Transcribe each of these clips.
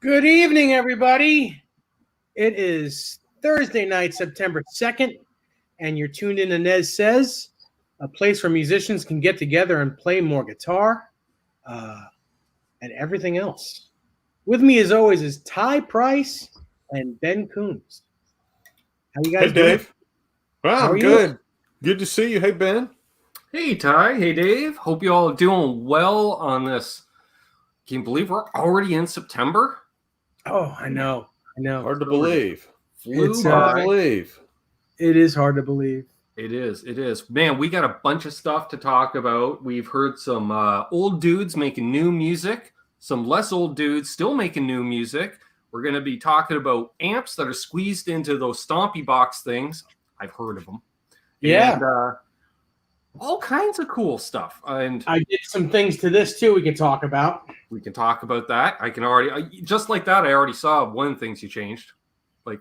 Good evening, everybody. It is Thursday night, September 2nd, and you're tuned in to Nez Says, a place where musicians can get together and play more guitar and everything else. With me, as always, is Ty Price and Ben Coombs. How you guys Hey, doing? Dave. Well, I'm good. Good to see you. Hey, Ben. Hey, Ty. Hey, Dave. Hope you all are doing well on this. Can you believe we're already in September? Oh, I know. Hard to believe. It's Hard to believe. It is hard to believe. It is. Man, we got a bunch of stuff to talk about. We've heard some old dudes making new music, some less old dudes still making new music. We're going to be talking about amps that are squeezed into those stompy box things. I've heard of them. Yeah. And all kinds of cool stuff. And I did some things to this, too, we can talk about. We can talk about that. I can already, just like that, I already saw one of the things you changed. Like,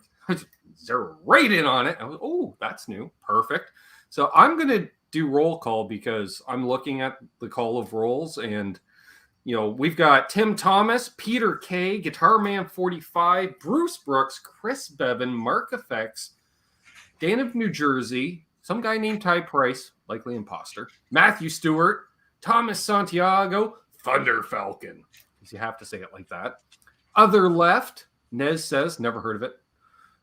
zero rating on it. I was, oh, that's new. Perfect. So I'm going to do roll call because I'm looking at the call of rolls. And, you know, we've got Tim Thomas, Peter K, Guitar Man 45, Bruce Brooks, Chris Bevan, Mark Effects, Dan of New Jersey, some guy named Ty Price, likely imposter, Matthew Stewart, Thomas Santiago, Thunder Falcon. You have to say it like that. Other left, Nez Says, never heard of it.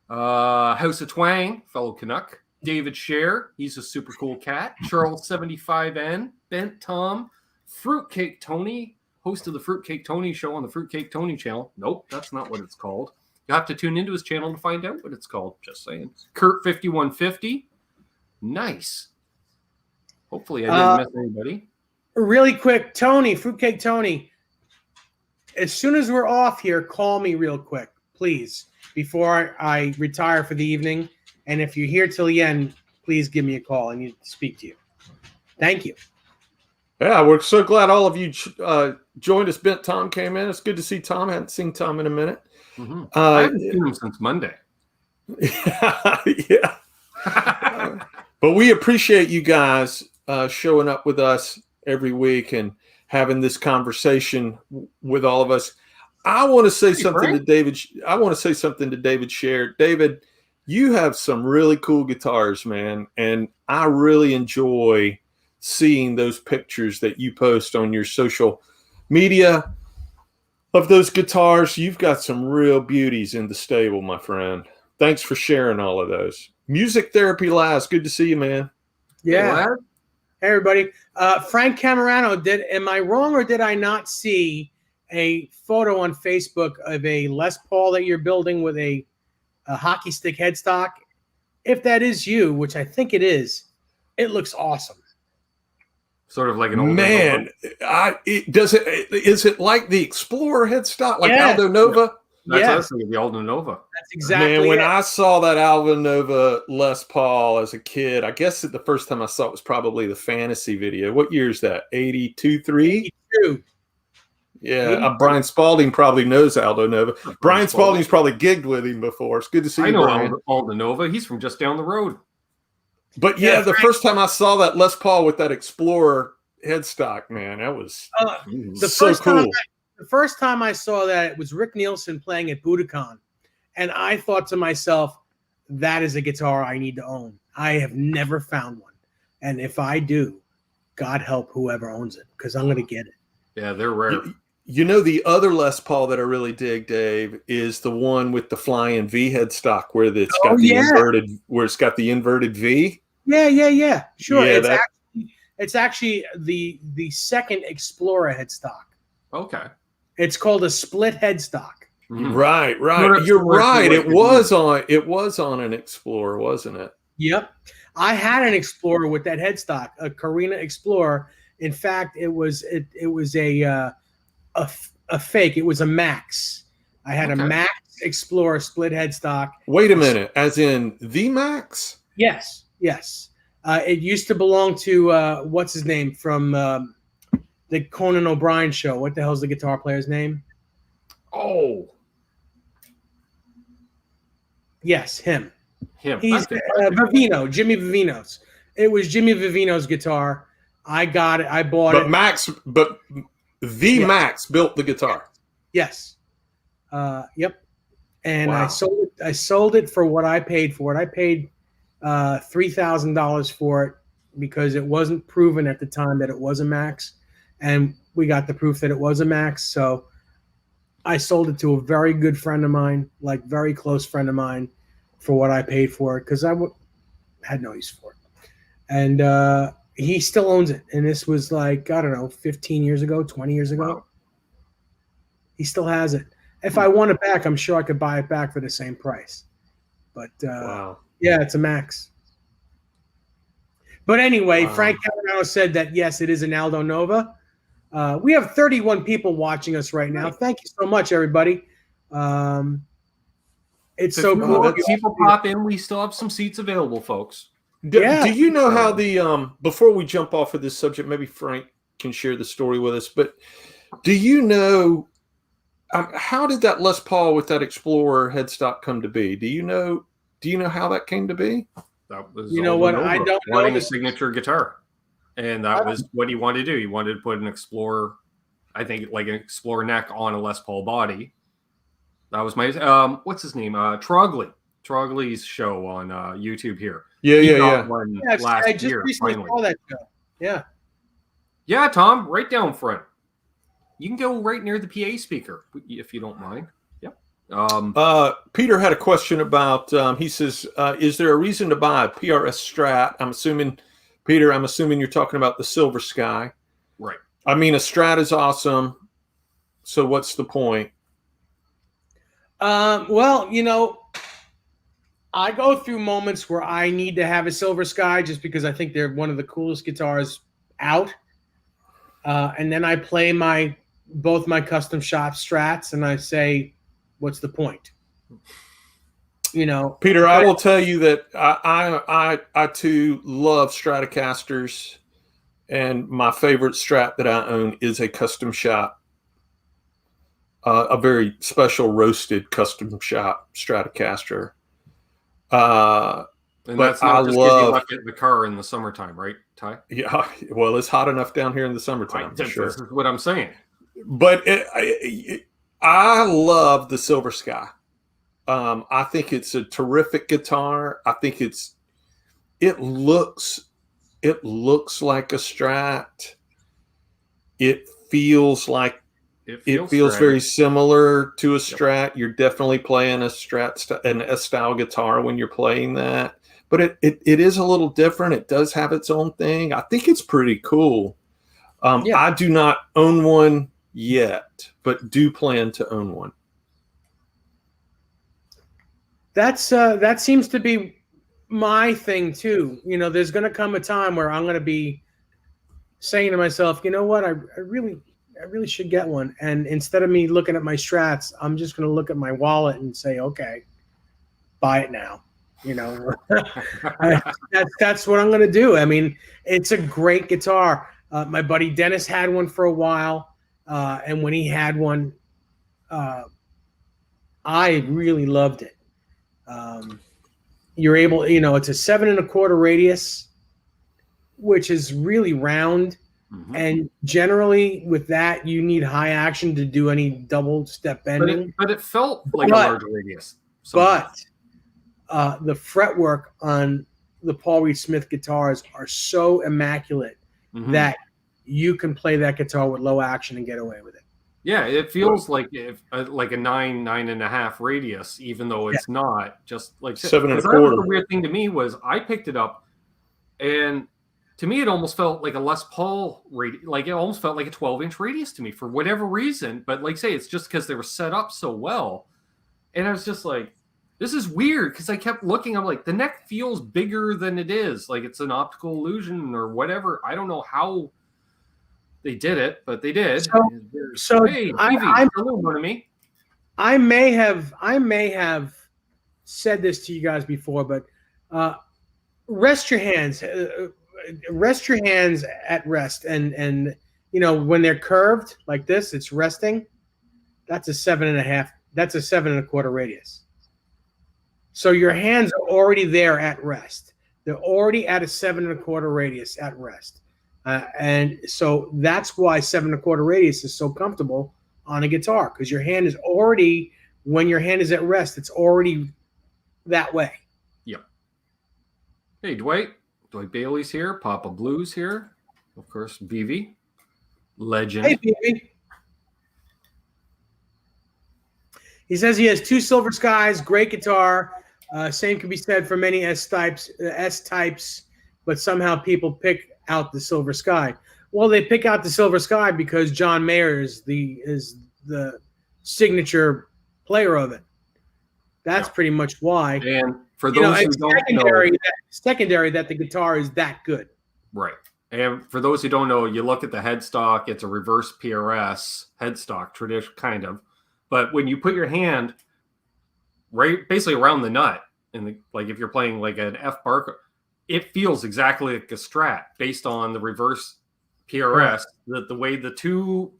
House of Twang, fellow Canuck. David Scher, he's a super cool cat. Charles 75N, Bent Tom, Fruitcake Tony, host of the Fruitcake Tony show on the Fruitcake Tony channel. Nope, that's not what it's called. You have to tune into his channel to find out what it's called. Just saying. Kurt 5150. Nice. Hopefully I didn't miss anybody. Really quick, Tony, Fruitcake Tony, as soon as we're off here, call me real quick, please, before I retire for the evening. And if you're here till the end, please give me a call. I need to speak to you. Thank you. Yeah, we're so glad all of you joined us. Bent Tom came in. It's good to see Tom. I haven't seen Tom in a minute. Mm-hmm. I haven't seen him since Monday. Yeah. But we appreciate you guys showing up with us every week and having this conversation with all of us. I want to say something to David. I want to say something to David Scher. David, you have some really cool guitars, man. And I really enjoy seeing those pictures that you post on your social media of those guitars. You've got some real beauties in the stable, my friend. Thanks for sharing all of those. Music Therapy Live. Good to see you, man. Yeah. Hey, everybody. Frank Camerano, am I wrong or did I not see a photo on Facebook of a Les Paul that you're building with a hockey stick headstock? If that is you, which I think it is, it looks awesome. Sort of like an old man. Is it like the Explorer headstock, like Aldo Nova? That's the Aldo Nova. That's exactly Man, when I saw that Aldo Nova Les Paul as a kid, I guess the first time I saw it was probably the Fantasy video. What year is that? 82, 3? 82. Yeah, Brian Spalding probably knows Aldo Nova. Brian Spalding's probably gigged with him before. It's good to see you, Brian. I know Aldo Nova. He's from just down the road. But yeah, the first time I saw that Les Paul with that Explorer headstock, man, that was so cool. The first time I saw that, it was Rick Nielsen playing at Budokan. And I thought to myself, that is a guitar I need to own. I have never found one. And if I do, God help whoever owns it, because I'm going to get it. Yeah, they're rare. You know, the other Les Paul that I really dig, Dave, is the one with the flying V headstock where it's got the inverted V. Yeah. Sure. Yeah, it's actually the second Explorer headstock. Okay. It's called a split headstock. Mm-hmm. Right. You're right. It was on an Explorer, wasn't it? Yep. I had an Explorer with that headstock, a Carina Explorer. In fact, it was a fake. It was a Max. I had a Max Explorer split headstock. Wait a minute. As in the Max? Yes. It used to belong to what's his name from the Conan O'Brien show. What the hell's the guitar player's name? Oh. Yes, him. He's Vivino, Jimmy Vivino's. It was Jimmy Vivino's guitar. I got it. I bought it. Max built the guitar. Yes. Yep. And Wow. I sold it for what I paid for it. I paid $3,000 for it because it wasn't proven at the time that it was a Max, and we got the proof that it was a Max. So I sold it to a very good friend of mine, like very close friend of mine, for what I paid for it because had no use for it. And he still owns it. And this was like, I don't know, 15 years ago, 20 years ago. Wow. He still has it. If I want it back, I'm sure I could buy it back for the same price. But Wow. yeah, it's a Max. But anyway, Frank Camarano said that, yes, it is an Aldo Nova. We have 31 people watching us right now. Thank you so much, everybody. It's so cool. Let people pop in. We still have some seats available, folks. Do you know how the before we jump off of this subject, maybe Frank can share the story with us, but do you know how did that Les Paul with that Explorer headstock come to be? Do you know how that came to be? That was I don't know. Wanting a signature guitar, and that was what he wanted to do. He wanted to put an Explorer, I think, like an Explorer neck on a Les Paul body. That was my what's his name? Trogley's show on YouTube here. Yeah. I just recently saw that show. Yeah, Tom, right down front. You can go right near the PA speaker if you don't mind. Yep. Peter had a question about. He says, "Is there a reason to buy a PRS Strat?" I'm assuming you're talking about the Silver Sky. Right. I mean, a Strat is awesome. So what's the point? Well, I go through moments where I need to have a Silver Sky just because I think they're one of the coolest guitars out. And then I play both my custom shop Strats, and I say, what's the point? Peter, I will tell you that I too love Stratocasters, and my favorite Strat that I own is a custom shop. A very special roasted custom shop Stratocaster. And that's not just because you left it in the car in the summertime, right, Ty? Yeah, well, it's hot enough down here in the summertime. Sure. This is what I'm saying. But I love the Silver Sky. I think it's a terrific guitar. I think it looks like a Strat. It feels like. It feels very similar to a Strat. You're definitely playing a Strat, an S-style guitar when you're playing that. But it is a little different. It does have its own thing. I think it's pretty cool. I do not own one yet, but do plan to own one. That seems to be my thing too. There's going to come a time where I'm going to be saying to myself, you know what, I really should get one. And instead of me looking at my Strats, I'm just going to look at my wallet and say, okay, buy it now. That's what I'm going to do. I mean, it's a great guitar. My buddy Dennis had one for a while. And when he had one, I really loved it. You're able, it's a 7 1/4 radius, which is really round. Mm-hmm. And generally with that, you need high action to do any double step bending. But it felt like a large radius. But the fretwork on the Paul Reed Smith guitars are so immaculate that you can play that guitar with low action and get away with it. Yeah, it feels like like a 9.5 radius, even though it's not. Just like 7 1/4. The weird thing to me was I picked it up, and to me, it almost felt like a Les Paul radius. Like it almost felt like a 12-inch radius to me for whatever reason. But like say, it's just because they were set up so well. And I was just like, this is weird because I kept looking. I'm like, the neck feels bigger than it is. Like it's an optical illusion or whatever. I don't know how they did it, but they did. So hey, I may have said this to you guys before, but rest your hands. Rest your hands at rest, and when they're curved like this, it's resting. That's a 7.5. That's a 7 1/4 radius. So your hands are already there at rest. They're already at a 7 1/4 radius at rest, and so that's why 7 1/4 radius is so comfortable on a guitar because your hand is already when your hand is at rest, it's already that way. Yep. Hey, Dwight Bailey's here. Papa Blue's here. Of course, BV. Legend. Hey, baby. He says he has 2 Silver Skies, great guitar. Same can be said for many S types, but somehow people pick out the Silver Sky. Well, they pick out the Silver Sky because John Mayer is the signature player of it. That's pretty much why. And for those who don't know, secondary that the guitar is that good. Right. And for those who don't know, you look at the headstock, it's a reverse PRS headstock, tradition kind of. But when you put your hand right basically around the nut, and like if you're playing like an F bar, it feels exactly like a Strat based on the reverse PRS. Right. The way the 2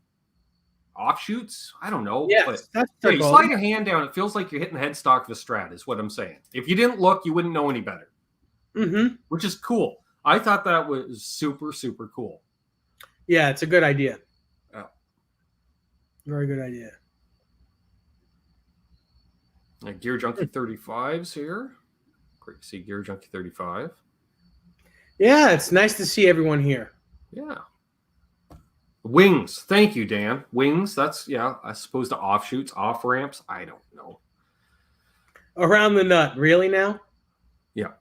offshoots, I don't know. Yes, but you slide your hand down, it feels like you're hitting the headstock of a Strat, is what I'm saying. If you didn't look, you wouldn't know any better. Mm-hmm. Which is cool. I thought that was super, super cool. Yeah, it's a good idea. Oh. Very good idea. Gear Junkie 35's here. Great to see Gear Junkie 35. Yeah, it's nice to see everyone here. Yeah. Wings. Thank you, Dan. Wings. That's, I suppose the offshoots, off ramps. I don't know. Around the nut. Really now? Yeah.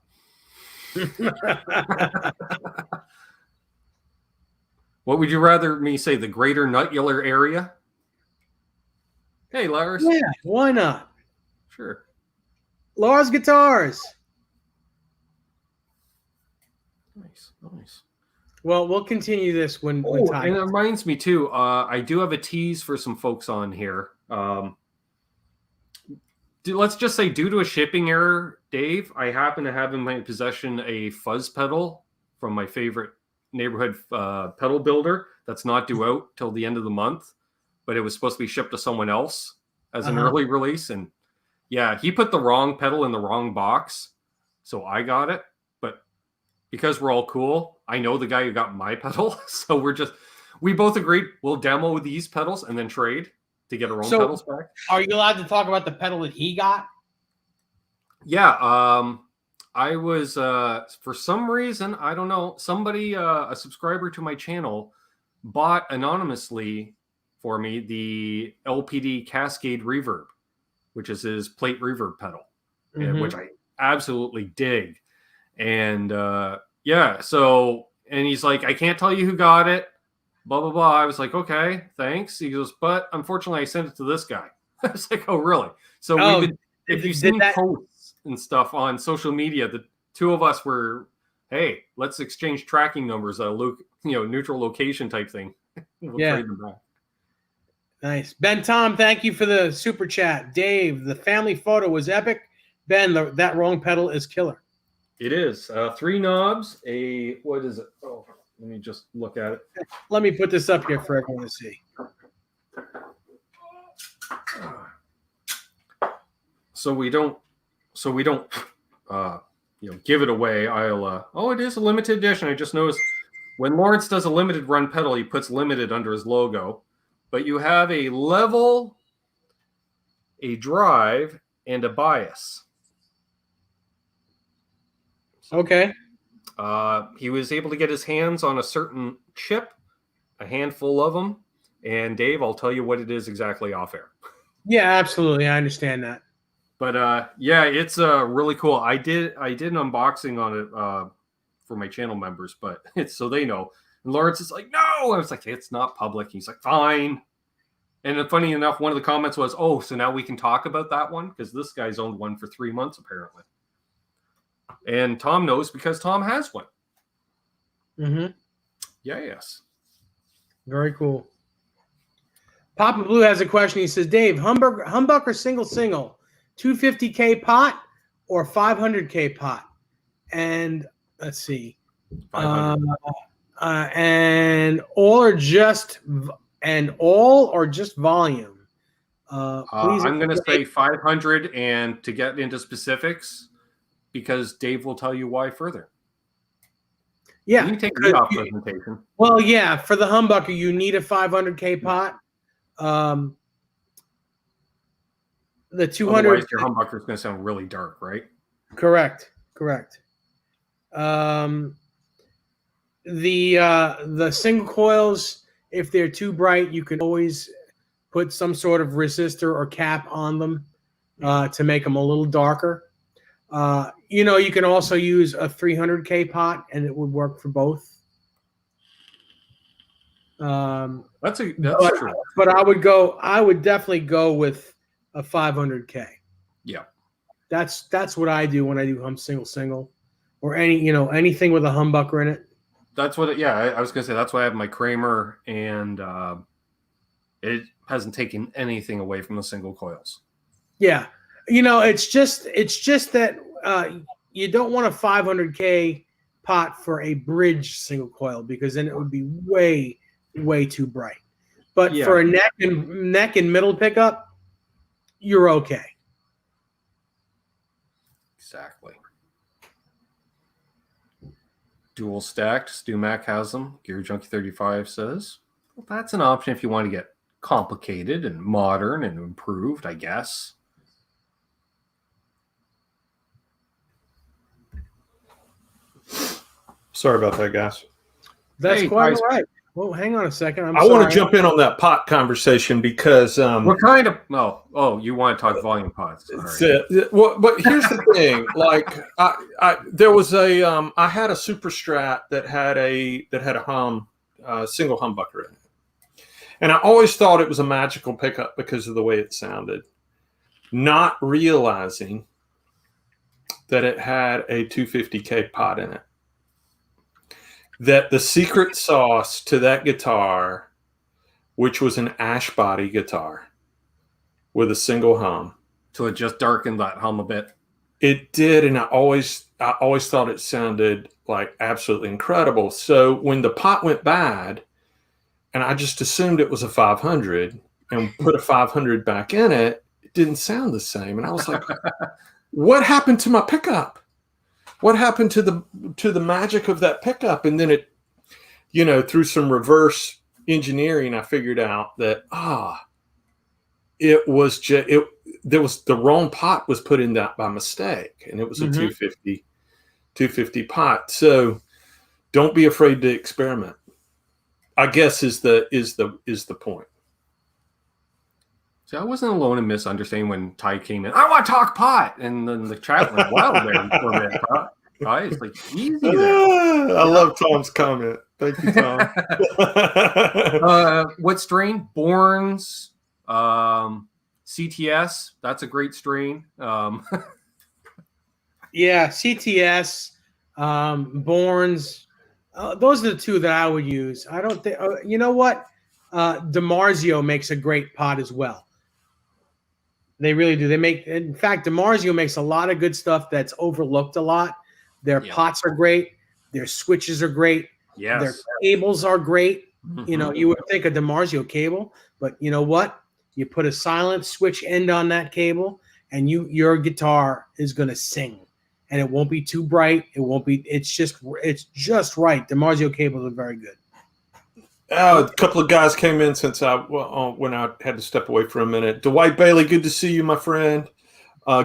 What would you rather me say? The greater nutular area? Hey, Lars. Yeah, why not? Sure. Lars Guitars. Nice. Well, we'll continue this when time. And it reminds me too. I do have a tease for some folks on here. Let's just say, due to a shipping error, Dave, I happen to have in my possession a fuzz pedal from my favorite neighborhood pedal builder that's not due out till the end of the month, but it was supposed to be shipped to someone else as an early release. And yeah, he put the wrong pedal in the wrong box, so I got it. But because we're all cool, I know the guy who got my pedal, so we both agreed we'll demo these pedals and then trade to get our own pedals back. Are you allowed to talk about the pedal that he got? Yeah, I was for some reason, I don't know, somebody, a subscriber to my channel, bought anonymously for me the LPD Cascade Reverb, which is his plate reverb pedal, which I absolutely dig. And and he's like, I can't tell you who got it, blah, blah, blah. I was like, okay, thanks. He goes, but unfortunately I sent it to this guy. I was like, oh, really? So if you've seen posts and stuff on social media, the 2 of us were, hey, let's exchange tracking numbers, neutral location type thing. We'll trade them back. Nice. Ben Tom, thank you for the super chat. Dave, the family photo was epic. Ben, that wrong pedal is killer. It is. 3 knobs, what is it? Oh, let me just look at it. Let me put this up here for everyone to see. So we don't give it away. It is a limited edition. I just noticed when Lawrence does a limited run pedal, he puts limited under his logo. But you have a level, a drive, and a bias. Okay. He was able to get his hands on a certain chip, a handful of them. And Dave, I'll tell you what it is exactly off air. Yeah, absolutely. I understand that. But it's really cool. I did an unboxing on it for my channel members, but it's so they know. And Lawrence is like, no. I was like, it's not public. He's like, fine. And funny enough, one of the comments was, oh, so now we can talk about that one? Because this guy's owned one for 3 months, apparently. And Tom knows because Tom has one. Mm-hmm. Yeah, yes. Very cool. Papa Blue has a question. He says, Dave, humbucker single, 250K pot or 500K pot? And let's see. And all or just volume? I'm going to say 500, and to get into specifics, because Dave will tell you why further. Yeah. You can take the off presentation. Well, yeah, for the humbucker, you need a 500K pot. the 200. Otherwise, your humbucker is going to sound really dark, right? Correct. The single coils, if they're too bright, you can always put some sort of resistor or cap on them to make them a little darker. You can also use a 300K pot, and it would work for both. That's true. But I would definitely go with a 500K. Yeah. That's what I do when I do single, or anything with a humbucker in it. That's what. I was gonna say that's why I have my Kramer, and it hasn't taken anything away from the single coils. Yeah, it's just that you don't want a 500K pot for a bridge single coil, because then it would be way too bright. But for a neck and middle pickup, you're okay. Exactly. Dual stacked. Stu Mac has them. Gear Junkie 35 says, well, that's an option if you want to get complicated and modern and improved, I guess. Sorry about that, guys. That's quite all right. Well, hang on a second. I want to jump in on that pot conversation because what kind of you want to talk volume pots? Well, but here's the thing. Like, there was I had a Super Strat that had a single humbucker in it, and I always thought it was a magical pickup because of the way it sounded, not realizing that it had a 250K pot in it. That the secret sauce to that guitar, which was an ash body guitar with a single hum. So it just darkened that hum a bit. It did, and I always thought it sounded like absolutely incredible. So when the pot went bad, and I just assumed it was a 500 and put a 500 back in it, it didn't sound the same. And I was like, what happened to my pickup? What happened to the magic of that pickup? And then it, through some reverse engineering, I figured out that it was there was the wrong pot was put in that by mistake, and it was a 250 pot. So don't be afraid to experiment, I guess is the point. So I wasn't alone in misunderstanding when Ty came in. I want to talk pot, and then the chat went wild there for a minute. Ty, it's like easy there. I love Tom's comment. Thank you, Tom. What strain? Borns, CTS. That's a great strain. Yeah, CTS, Borns. Those are the two that I would use. I don't think. You know what? DiMarzio makes a great pot as well. They really do. In fact, DiMarzio makes a lot of good stuff that's overlooked a lot. Their pots are great. Their switches are great. Yes. Their cables are great. Mm-hmm. You would think a DiMarzio cable, but you know what? You put a silent switch end on that cable, and your guitar is going to sing, and it won't be too bright. It won't be. It's just right. DiMarzio cables are very good. A couple of guys came in since when I had to step away for a minute. Dwight Bailey, good to see you, my friend.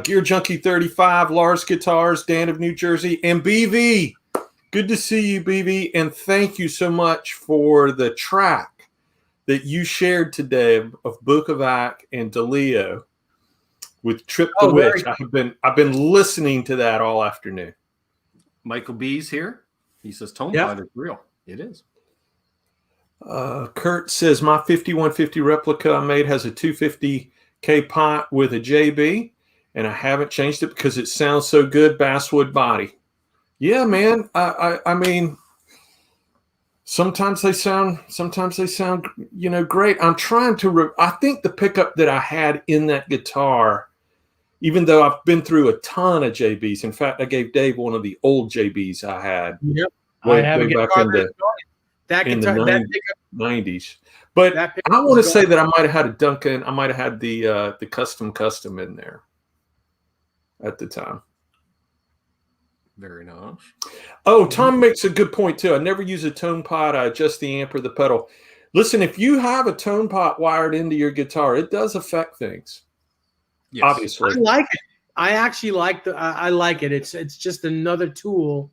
Gear Junkie 35, Lars Guitars, Dan of New Jersey, and BV. Good to see you, BV, and thank you so much for the track that you shared today of Bukovac and DeLeo with Trip the Witch. I've been listening to that all afternoon. Michael B's here. He says tone pot is real. It is. Kurt says my 5150 replica I made has a 250K pot with a JB, and I haven't changed it because it sounds so good. Basswood body. Yeah, man. I mean, sometimes they sound, great. I'm trying to. I think the pickup that I had in that guitar, even though I've been through a ton of JBs. In fact, I gave Dave one of the old JBs I had. Yep. Way back in the 90s. But I want to say that I might have had a Duncan. I might have had the custom in there at the time. Very nice. Oh, Tom makes a good point too. I never use a tone pot. I adjust the amp or the pedal. Listen, if you have a tone pot wired into your guitar, it does affect things. Yes. obviously. I like it. I actually like I like it. It's just another tool.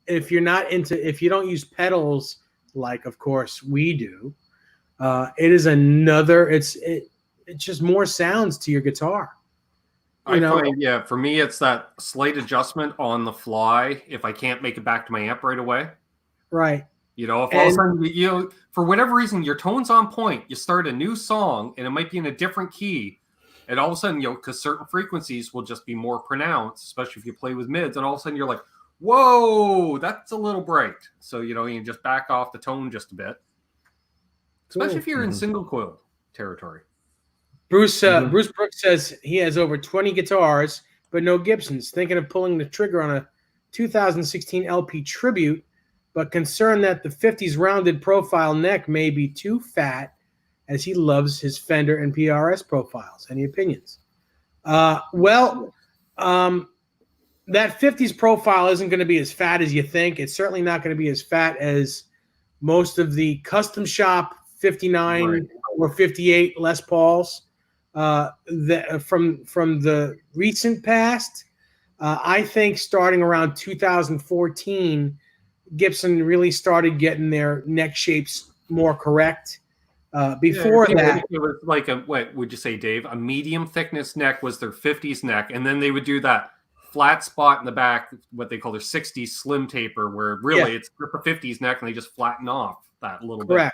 If you're not if you don't use pedals like, of course, we do, it is another. It's just more sounds to your guitar. I find, for me, it's that slight adjustment on the fly if I can't make it back to my amp right away. Right. If all of a sudden, for whatever reason, your tone's on point, you start a new song and it might be in a different key, and all of a sudden, because certain frequencies will just be more pronounced, especially if you play with mids, and all of a sudden you're like, whoa, that's a little bright. So, you can just back off the tone just a bit, especially if you're in single coil territory. Bruce Brooks says he has over 20 guitars, but no Gibsons. Thinking of pulling the trigger on a 2016 LP tribute, but concerned that the 50s rounded profile neck may be too fat, as he loves his Fender and PRS profiles. Any opinions? That 50s profile isn't going to be as fat as you think. It's certainly not going to be as fat as most of the custom shop 59 or 58 Les Pauls from the recent past. I think starting around 2014, Gibson really started getting their neck shapes more correct. Before that, it was like what would you say, Dave? A medium thickness neck was their 50s neck, and then they would do that flat spot in the back, what they call their 60s slim taper, where really it's the 50s neck, and they just flatten off that little bit.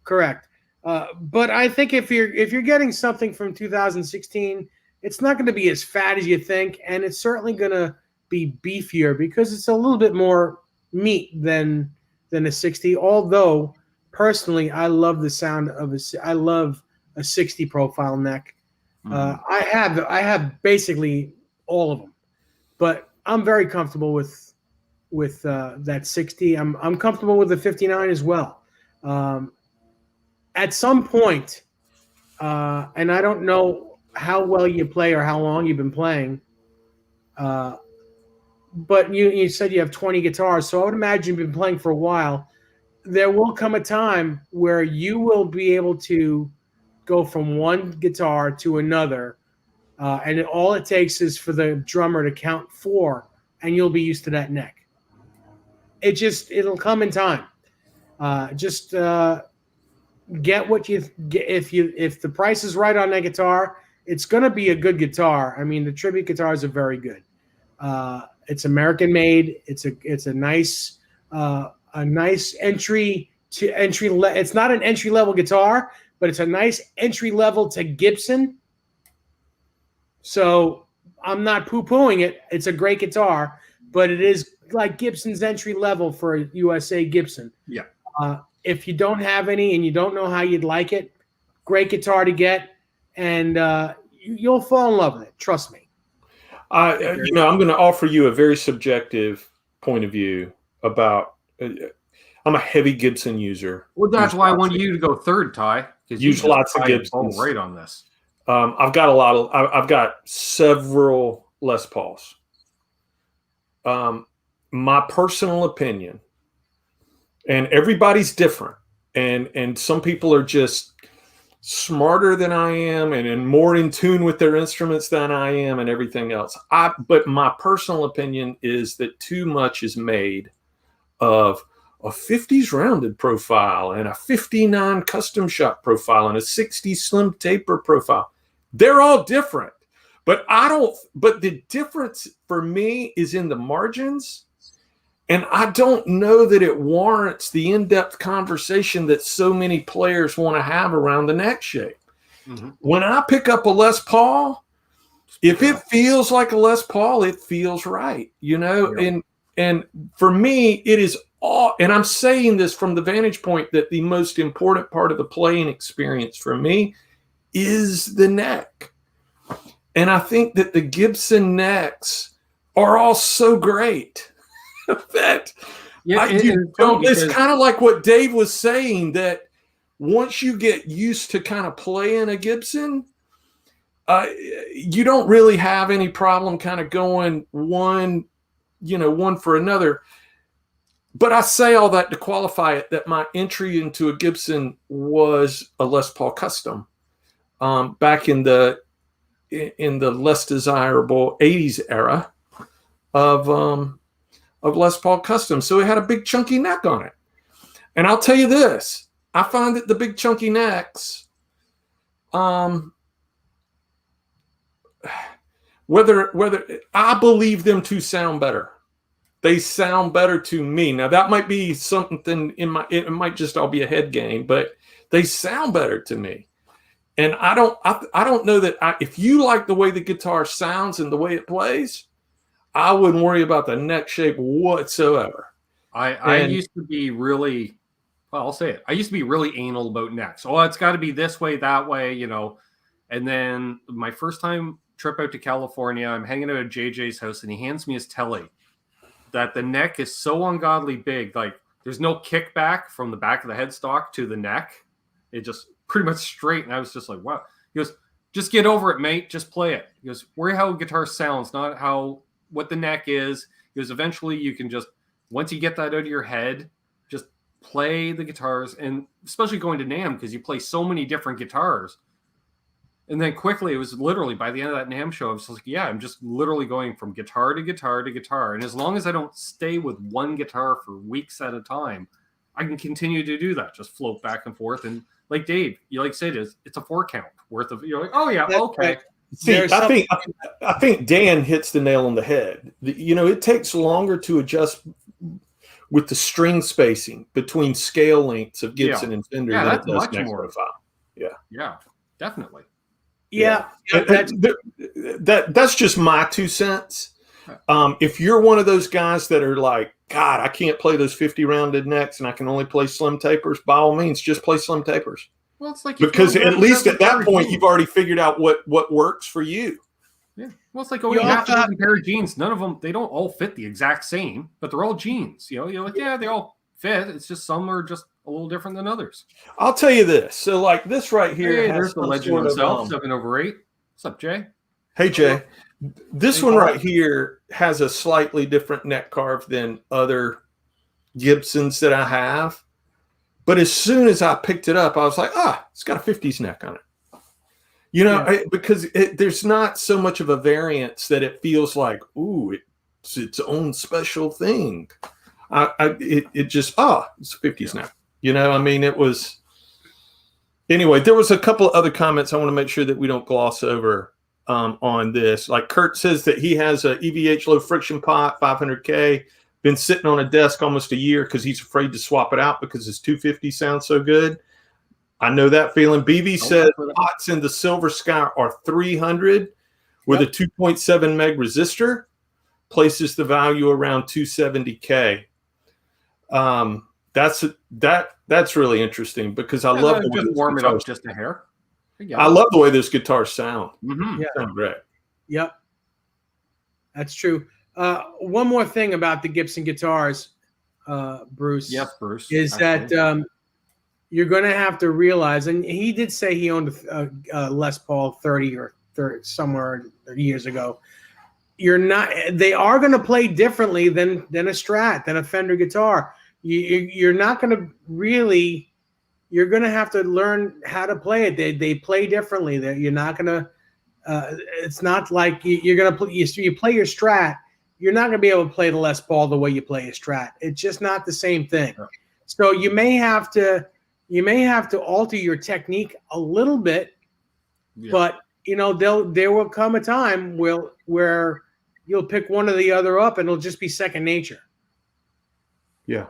Correct. But I think if you're getting something from 2016, it's not going to be as fat as you think, and it's certainly going to be beefier because it's a little bit more meat than a 60. Although personally, I love the sound of I love a 60 profile neck. I have basically all of them, but I'm very comfortable with that 60. I'm comfortable with the 59 as well. At some point, and I don't know how well you play or how long you've been playing, but you said you have 20 guitars, so I would imagine you've been playing for a while. There will come a time where you will be able to go from one guitar to another, and all it takes is for the drummer to count 4, and you'll be used to that neck. It'll come in time. Get what you get. If the price is right on that guitar, it's going to be a good guitar. I mean, the tribute guitars are very good. It's American made. It's a nice entry. It's not an entry level guitar, but it's a nice entry level to Gibson. So I'm not poo-pooing it. It's a great guitar, but it is like Gibson's entry level for a USA Gibson. Yeah. If you don't have any and you don't know how you'd like it, great guitar to get, and you'll fall in love with it. Trust me. I'm going to offer you a very subjective point of view about. I'm a heavy Gibson user. Well, that's why I wanted you to go third, Ty. Use lots of Gibsons. Right on this. I've got several Les Pauls. My personal opinion, and everybody's different, and some people are just smarter than I am and more in tune with their instruments than I am and everything else. But my personal opinion is that too much is made of a 50s rounded profile and a 59 custom shop profile and a 60 slim taper profile. They're all different, but the difference for me is in the margins. And I don't know that it warrants the in-depth conversation that so many players want to have around the neck shape. Mm-hmm. When I pick up a Les Paul, if it feels like a Les Paul, it feels right, Yeah. And for me, it is all. And I'm saying this from the vantage point that the most important part of the playing experience for me is the neck. And I think that the Gibson necks are all so great. That it's kind of like what Dave was saying, that once you get used to kind of playing a Gibson, you don't really have any problem kind of going one for another. But I say all that to qualify it, that my entry into a Gibson was a Les Paul Custom back in the in the less desirable 80s era of Les Paul Custom. So it had a big chunky neck on it. And I'll tell you this, I find that the big chunky necks, whether I believe them to sound better. They sound better to me. Now that might be something it might just all be a head game, but they sound better to me. And I don't know that if you like the way the guitar sounds and the way it plays, I wouldn't worry about the neck shape whatsoever. I used to be really, well, I'll say it. I used to be really anal about necks. Oh, it's got to be this way, that way, you know. And then my first time trip out to California, I'm hanging out at JJ's house, and he hands me his telly. That the neck is so ungodly big, like there's no kickback from the back of the headstock to the neck. It just pretty much straight. And I was just like, wow. He goes, just get over it, mate. Just play it. He goes, worry how a guitar sounds, not what the neck is. He goes, eventually you can just, once you get that out of your head, just play the guitars. And especially going to NAMM, because you play so many different guitars. And then quickly, it was literally by the end of that NAMM show, I was like, yeah, I'm just literally going from guitar to guitar to guitar. And as long as I don't stay with one guitar for weeks at a time, I can continue to do that. Just float back and forth. And like Dave, you like said, it's a 4 count worth of, you're like, oh yeah, That's okay. right. See, I think Dan hits the nail on the head. It takes longer to adjust with the string spacing between scale lengths of Gibson and Fender than it does neck profile. Yeah, definitely. Yeah. That's just my 2 cents. If you're one of those guys that are like, God, I can't play those 50 rounded necks and I can only play slim tapers, by all means, just play slim tapers. Well, it's like because at least at that point, you've already figured out what works for you. Yeah. Well, it's like owning half a dozen pair of jeans. None of them, they don't all fit the exact same, but they're all jeans. You're like, yeah, they all fit. It's just some are just a little different than others. I'll tell you this. So like this right here. Hey, there's the legend himself, 7/8. What's up, Jay? Hey, Jay. This one right here has a slightly different neck carve than other Gibsons that I have. But as soon as I picked it up, I was like, it's got a 50s neck on it. Because there's not so much of a variance that it feels like, ooh, it's its own special thing. It just, it's a 50s neck. It was. Anyway, there was a couple of other comments I want to make sure that we don't gloss over on this. Like Kurt says that he has a EVH low friction pot, 500K. Been sitting on a desk almost a year because he's afraid to swap it out because his 250 sounds so good. I know that feeling. BB said pots in the Silver Sky are 300 with a 2.7 meg resistor. Places the value around 270K. That's really interesting because I love the way just warm it up just a hair. I love the way those guitars sound. Mm-hmm. Yeah. Sound great. Yep. That's true. One more thing about the Gibson guitars, Bruce. Yes, Bruce. Is that you're going to have to realize, and he did say he owned a Les Paul 30 or 30 somewhere years ago. They are going to play differently than a Strat, than a Fender guitar. You're not going to really. You're going to have to learn how to play it. They play differently. You're not going to. It's not like you're going to play. You play your Strat. You're not going to be able to play the Les Paul the way you play a Strat. It's just not the same thing. Right. So you may have to alter your technique a little bit, but there will come a time where you'll pick one or the other up, and it'll just be second nature. Yeah.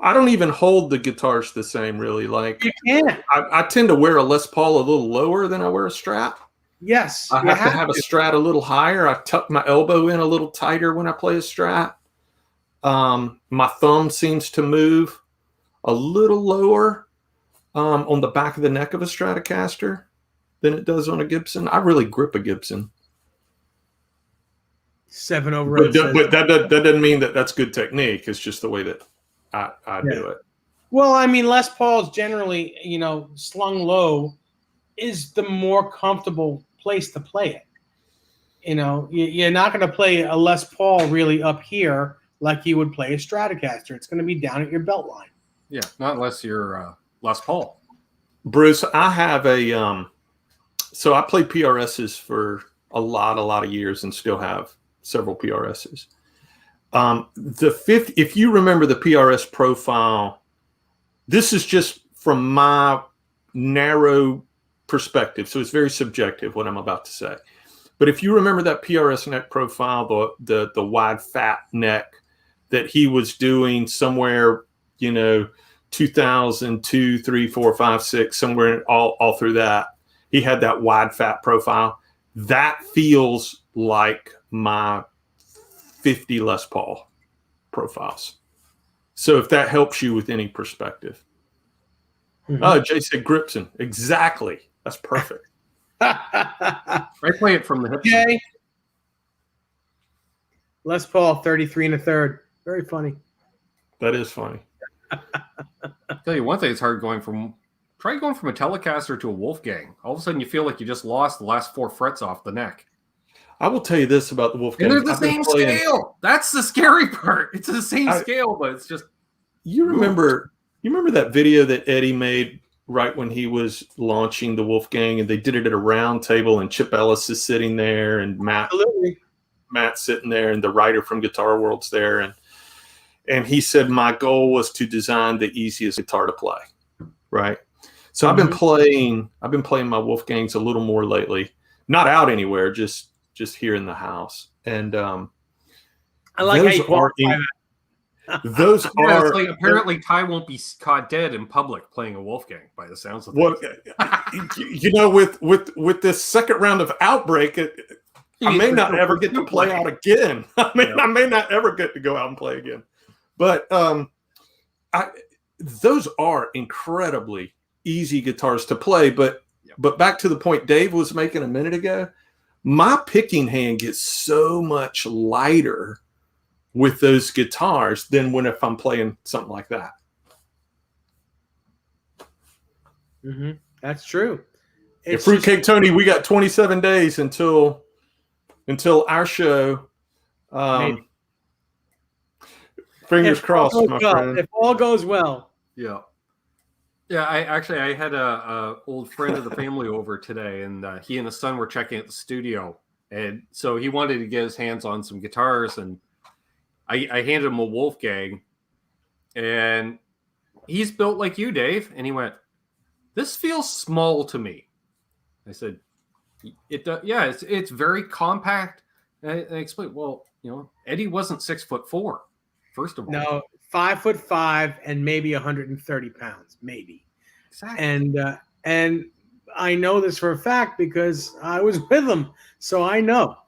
I don't even hold the guitars the same, really. Like you can't. I tend to wear a Les Paul a little lower than I wear a Strat. Yes. I have to have a Strat a little higher. I tuck my elbow in a little tighter when I play a Strat. My thumb seems to move a little lower on the back of the neck of a Stratocaster than it does on a Gibson. I really grip a Gibson. 7/8. But that doesn't mean that that's good technique. It's just the way that I do it. Well, I mean, Les Paul's generally, slung low is the more comfortable place to play it. You're not going to play a Les Paul really up here like you would play a Stratocaster. It's going to be down at your belt line. Yeah, not unless you're Les Paul. Bruce, I have a So I played PRSs for a lot of years and still have several PRSs. If you remember the PRS profile, this is just from my narrow perspective, so it's very subjective what I'm about to say. But if you remember that PRS neck profile, the wide fat neck that he was doing somewhere, 2002, 3, 4, 5, 6, somewhere all through that, he had that wide fat profile. That feels like my 50 Les Paul profiles. So if that helps you with any perspective. Jay said Gripson. Exactly. That's perfect. I play it from the hip. Okay. Les Paul, 33 1/3. Very funny. That is funny. I'll tell you one thing, it's hard try going from a Telecaster to a Wolfgang. All of a sudden you feel like you just lost the last 4 frets off the neck. I will tell you this about the Wolfgang. And they're the same scale. That's the scary part. It's the same scale, but it's just. You remember that video that Eddie made right when he was launching the Wolfgang, and they did it at a round table, and Chip Ellis is sitting there, and Matt's sitting there, and the writer from Guitar World's there, and he said my goal was to design the easiest guitar to play, right? So I've been playing my Wolfgangs a little more lately, not out anywhere, just here in the house, and I like how you qualify those yeah, are it's like apparently Ty won't be caught dead in public playing a Wolfgang by the sounds of it. With this second round of Outbreak, I may not ever get to play out again. I may not ever get to go out and play again. But those are incredibly easy guitars to play. But back to the point Dave was making a minute ago, my picking hand gets so much lighter with those guitars than if I'm playing something like that. That's true. Fruitcake Tony, we got 27 days until our show. Fingers crossed, my friend. If all goes well. Yeah. Yeah, I had a old friend of the family over today, and he and his son were checking at the studio, and so he wanted to get his hands on some guitars, and I handed him a Wolfgang, and he's built like you, Dave, and he went, "This feels small to me." I said, "It does, yeah, it's very compact." And I explained, well, Eddie wasn't 6'4", first of all. No, 5'5" and maybe 130 pounds, maybe. Exactly. And I know this for a fact because I was with him, so I know.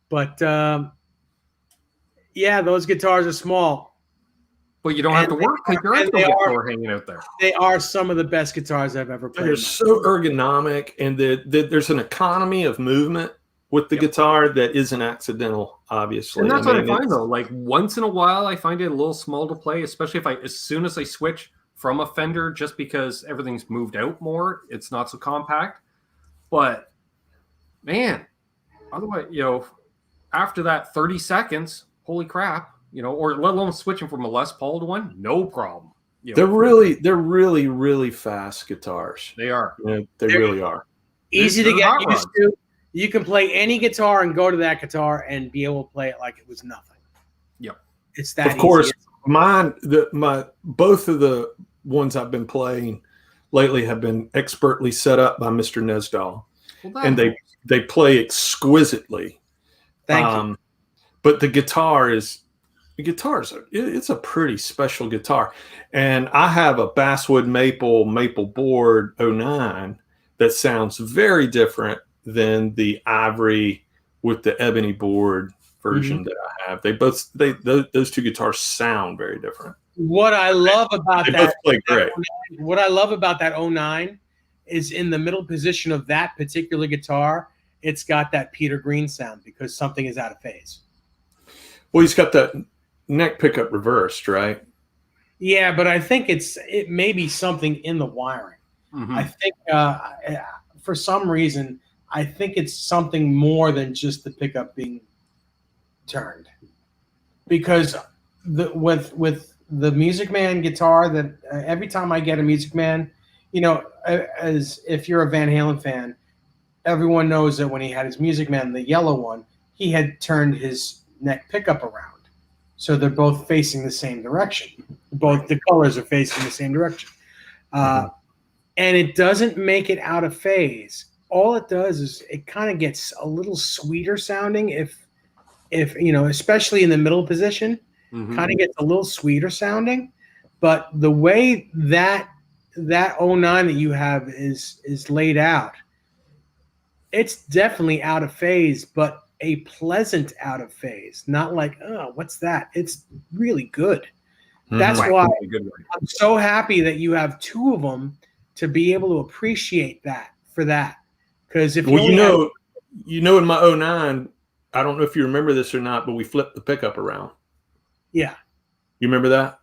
But yeah, those guitars are small. But you don't have to work because your other guitar hanging out there. They are some of the best guitars I've ever played. They're so ergonomic, and there's an economy of movement with the guitar that isn't accidental, obviously. And that's what I find, though. Like, once in a while, I find it a little small to play, especially as soon as I switch from a Fender, just because everything's moved out more, it's not so compact. But, man, otherwise, after that 30 seconds, holy crap, or let alone switching from a Les Paul to one, no problem. They're really, really fast guitars. They are. They really are. Easy to get used to. You can play any guitar and go to that guitar and be able to play it like it was nothing. Yep. It's that Of course, easy. Both of the ones I've been playing lately have been expertly set up by Mr. Nesdahl. And they play exquisitely. Thank you. But the guitars, it's a pretty special guitar. And I have a Basswood Maple board 09 that sounds very different than the ivory with the ebony board version that I have. Those two guitars sound very different. What I love about they both play great. What I love about that 09 is in the middle position of that particular guitar, it's got that Peter Green sound because something is out of phase. Well, he's got that neck pickup reversed, right? Yeah, but I think it may be something in the wiring. I think for some reason, I think it's something more than just the pickup being turned. Because with the Music Man guitar, that every time I get a Music Man, as if you're a Van Halen fan, everyone knows that when he had his Music Man, the yellow one, he had turned his neck pickup around. So they're both facing the same direction. Both the colors are facing the same direction. And it doesn't make it out of phase. All it does is it kind of gets a little sweeter sounding if especially in the middle position, kind of gets a little sweeter sounding. But the way that 09 that you have is laid out, it's definitely out of phase, but a pleasant out of phase, not like, oh, what's that? It's really good. That's why I'm so happy that you have two of them to be able to appreciate that for that. Because if in my 09, I don't know if you remember this or not, but we flipped the pickup around. Yeah. You remember that?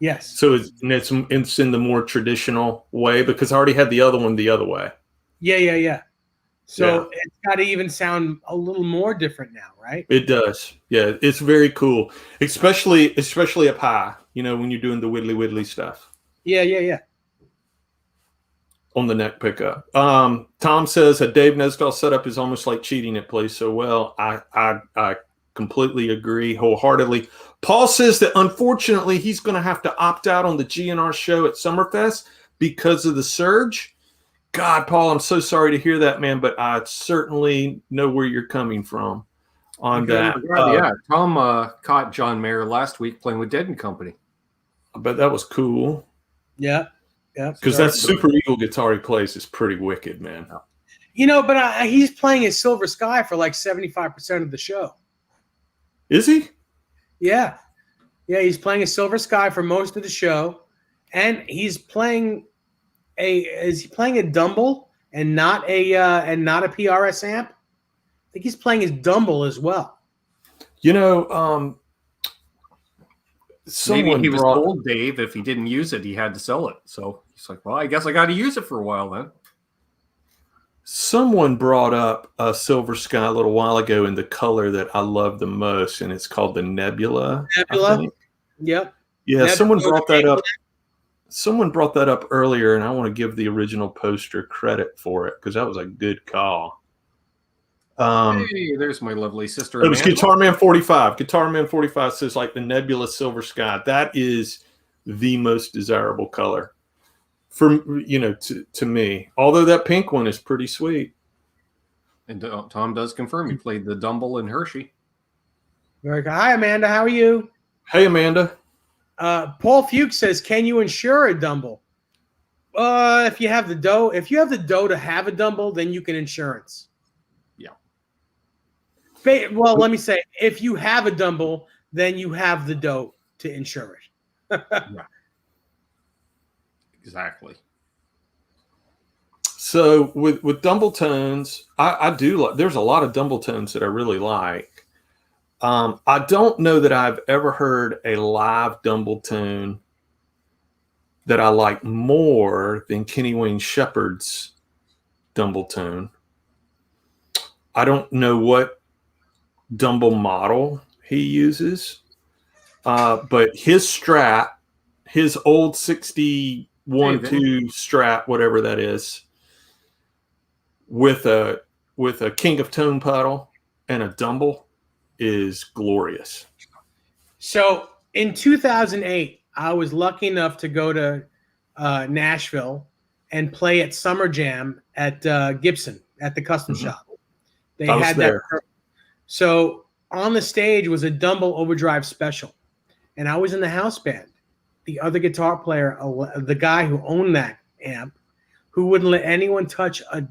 Yes. So it's in the more traditional way because I already had the other one the other way. Yeah. So it's got to even sound a little more different now, right? It does. Yeah, it's very cool, especially up high. When you're doing the widdly stuff. Yeah. On the neck pickup. Tom says a Dave Nesdahl setup is almost like cheating. It plays so well. I completely agree wholeheartedly. Paul says that unfortunately he's going to have to opt out on the GNR show at Summerfest because of the surge. God, Paul, I'm so sorry to hear that, man, but I certainly know where you're coming from on that. Tom caught John Mayer last week playing with Dead & Company. I bet that was cool. Yeah. Because that Super Eagle guitar he plays is pretty wicked, man. But he's playing his Silver Sky for like 75% of the show. Is he? Yeah, he's playing a Silver Sky for most of the show, and he's playing is he playing a Dumble and not a PRS amp? I think he's playing his Dumble as well. Maybe he was told Dave if he didn't use it, he had to sell it. So he's like, well, I guess I got to use it for a while then. Someone brought up a Silver Sky a little while ago in the color that I love the most, and it's called the Nebula. Nebula? Yep. Yeah, Nebula. someone brought that up. Someone brought that up earlier, and I want to give the original poster credit for it because that was a good call. Hey, there's my lovely sister. It was Guitar Man 45. Guitar Man 45 says like the Nebula Silver Sky. That is the most desirable color for to me. Although that pink one is pretty sweet. And Tom does confirm he played the Dumble and Hershey. Very good. Hi, Amanda. How are you? Hey, Amanda. Paul Fuchs says, "Can you insure a Dumble?" If you have the dough to have a Dumble, then you can insurance. Well, let me say, if you have a Dumble, then you have the dough to insure it. Yeah. Exactly. So with Dumble tones, I do like. There's a lot of Dumble tones that I really like. I don't know that I've ever heard a live Dumble tone that I like more than Kenny Wayne Shepherd's Dumble tone. I don't know what Dumble model he uses, but his Strat, his old 61-2 Strat, whatever that is, with a King of Tone pedal and a Dumble is glorious. So in 2008, I was lucky enough to go to Nashville and play at Summer Jam at Gibson at the Custom Shop. They had that. So on the stage was a Dumble Overdrive Special, and I was in the house band. The other guitar player, the guy who owned that amp, who wouldn't let anyone touch a